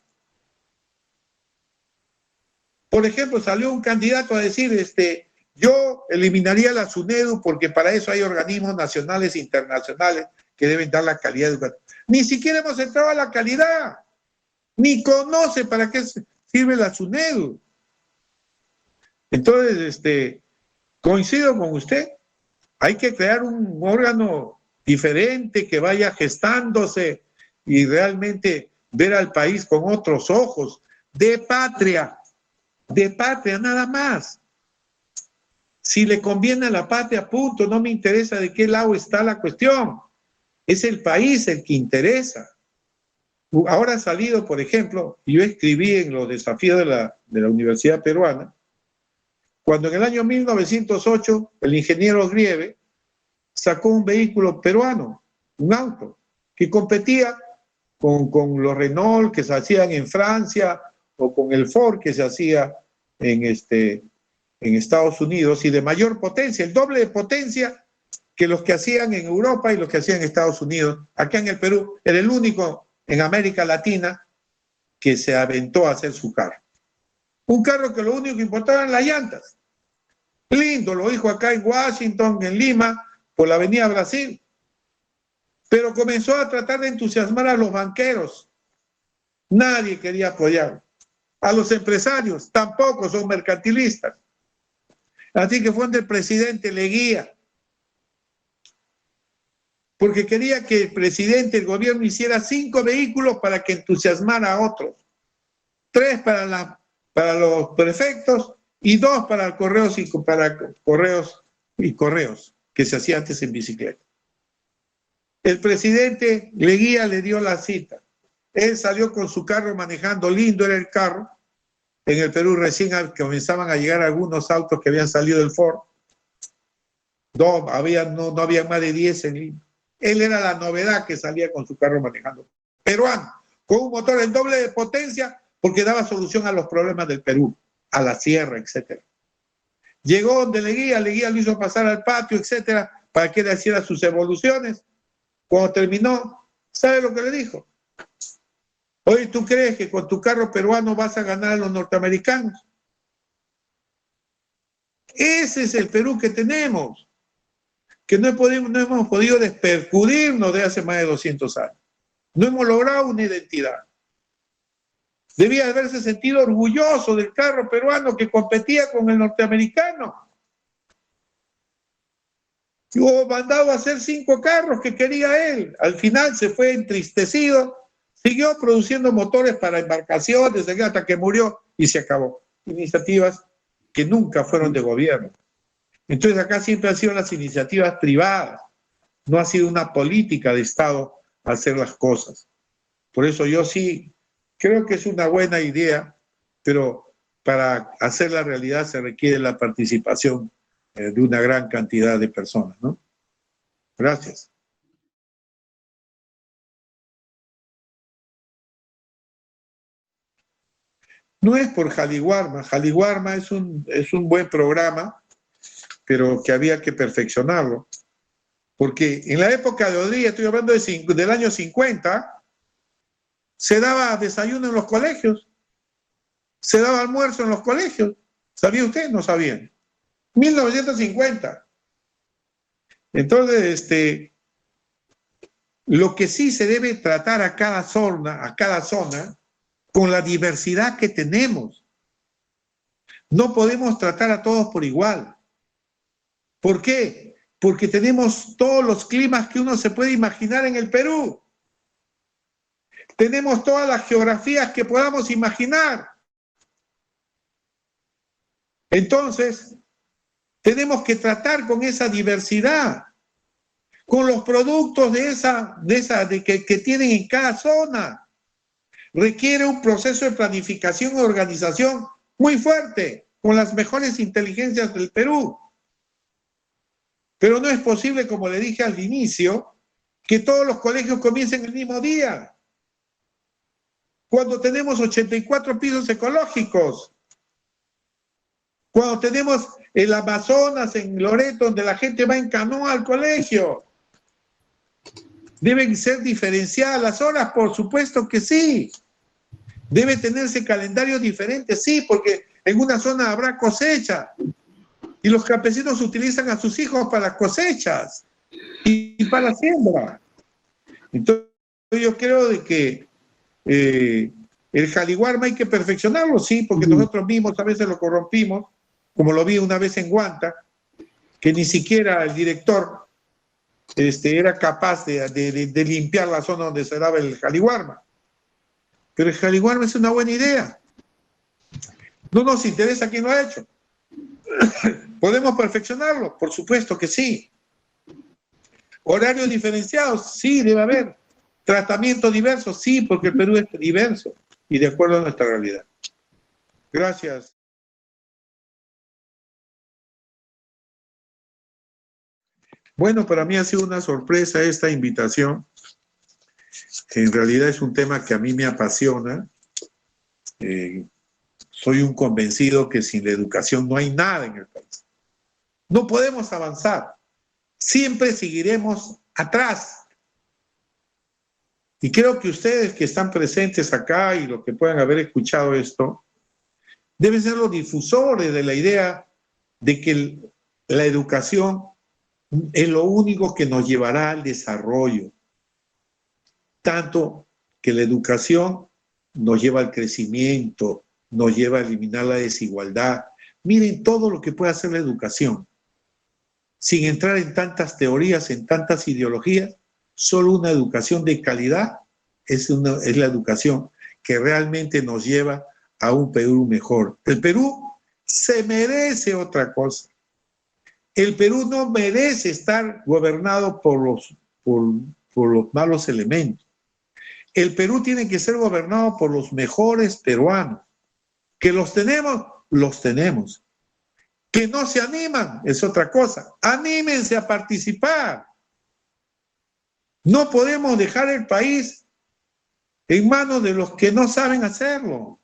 Por ejemplo, salió un candidato a decir, yo eliminaría la SUNEDU porque para eso hay organismos nacionales e internacionales que deben dar la calidad educativa. Ni siquiera hemos entrado a la calidad. Ni conoce para qué sirve la SUNEDU. Entonces, coincido con usted. Hay que crear un órgano diferente que vaya gestándose y realmente ver al país con otros ojos, de patria nada más. Si le conviene a la patria, punto, no me interesa de qué lado está la cuestión. Es el país el que interesa. Ahora ha salido, por ejemplo, yo escribí en los desafíos de la Universidad Peruana, cuando en el año 1908 el ingeniero Grieve sacó un vehículo peruano, un auto, que competía con los Renault que se hacían en Francia o con el Ford que se hacía en Estados Unidos, y de mayor potencia, el doble de potencia que los que hacían en Europa y los que hacían en Estados Unidos. Acá en el Perú era el único en América Latina que se aventó a hacer su carro. Un carro que lo único que importaba eran las llantas. Lindo, lo dijo acá en Washington, en Lima, por la avenida Brasil. Pero comenzó a tratar de entusiasmar a los banqueros. Nadie quería apoyar. A los empresarios tampoco, son mercantilistas. Así que fue donde el presidente Leguía, porque quería que el presidente, el gobierno, hiciera 5 vehículos para que entusiasmara a otros. 3 para los prefectos y 2 para correos que se hacía antes en bicicleta. El presidente Leguía le dio la cita. Él salió con su carro manejando, lindo era el carro. En el Perú recién comenzaban a llegar algunos autos que habían salido del Ford. No había más de 10 en Lima. Él era la novedad que salía con su carro manejando. Peruano, con un motor el doble de potencia, porque daba solución a los problemas del Perú, a la sierra, etc. Llegó donde Leguía lo hizo pasar al patio, etc., para que él hiciera sus evoluciones. Cuando terminó, ¿sabe lo que le dijo? Oye, ¿tú crees que con tu carro peruano vas a ganar a los norteamericanos? Ese es el Perú que tenemos, que no hemos podido despercudirnos de hace más de 200 años. No hemos logrado una identidad. Debía haberse sentido orgulloso del carro peruano que competía con el norteamericano. Y hubo mandado a hacer 5 carros que quería él. Al final se fue entristecido, siguió produciendo motores para embarcaciones hasta que murió y se acabó. Iniciativas que nunca fueron de gobierno. Entonces acá siempre han sido las iniciativas privadas. No ha sido una política de Estado hacer las cosas. Por eso yo sí creo que es una buena idea, pero para hacer la realidad se requiere la participación de una gran cantidad de personas, ¿no? Gracias. No es por Jaliwarma. Jaliwarma es un buen programa, pero que había que perfeccionarlo. Porque en la época de Odría, estoy hablando del año 50, se daba desayuno en los colegios, se daba almuerzo en los colegios. ¿Sabía usted? No sabían. 1950. Entonces, lo que sí se debe tratar a cada zona, con la diversidad que tenemos. No podemos tratar a todos por igual. ¿Por qué? Porque tenemos todos los climas que uno se puede imaginar en el Perú. Tenemos todas las geografías que podamos imaginar. Entonces, tenemos que tratar con esa diversidad, con los productos que tienen en cada zona. Requiere un proceso de planificación y organización muy fuerte, con las mejores inteligencias del Perú. Pero no es posible, como le dije al inicio, que todos los colegios comiencen el mismo día. Cuando tenemos 84 pisos ecológicos, cuando tenemos el Amazonas, en Loreto, donde la gente va en canoa al colegio. ¿Deben ser diferenciadas las horas? Por supuesto que sí. ¿Debe tenerse calendarios diferentes? Sí, porque en una zona habrá cosecha y los campesinos utilizan a sus hijos para las cosechas y para la siembra. Entonces yo creo de que el Jaliwarma hay que perfeccionarlo, sí, porque nosotros mismos a veces lo corrompimos, como lo vi una vez en Guanta, que ni siquiera el director era capaz de limpiar la zona donde se daba el Jaliwarma. Pero el Jaliwarma es una buena idea. No nos interesa quién lo ha hecho. ¿Podemos perfeccionarlo? Por supuesto que sí. ¿Horarios diferenciados? Sí, debe haber. ¿Tratamiento diverso? Sí, porque el Perú es diverso y de acuerdo a nuestra realidad. Gracias. Bueno, para mí ha sido una sorpresa esta invitación, que en realidad es un tema que a mí me apasiona. Soy un convencido que sin la educación no hay nada en el país. No podemos avanzar. Siempre seguiremos atrás. Y creo que ustedes que están presentes acá y los que puedan haber escuchado esto, deben ser los difusores de la idea de que la educación es lo único que nos llevará al desarrollo. Tanto que la educación nos lleva al crecimiento, nos lleva a eliminar la desigualdad. Miren todo lo que puede hacer la educación. Sin entrar en tantas teorías, en tantas ideologías, solo una educación de calidad es la educación que realmente nos lleva a un Perú mejor. El Perú se merece otra cosa. El Perú no merece estar gobernado por los malos elementos. El Perú tiene que ser gobernado por los mejores peruanos. ¿Que los tenemos. Que no se animan, es otra cosa. Anímense a participar. No podemos dejar el país en manos de los que no saben hacerlo.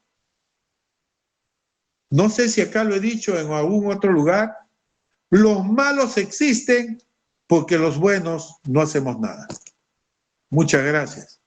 No sé si acá lo he dicho en algún otro lugar. Los malos existen porque los buenos no hacemos nada. Muchas gracias.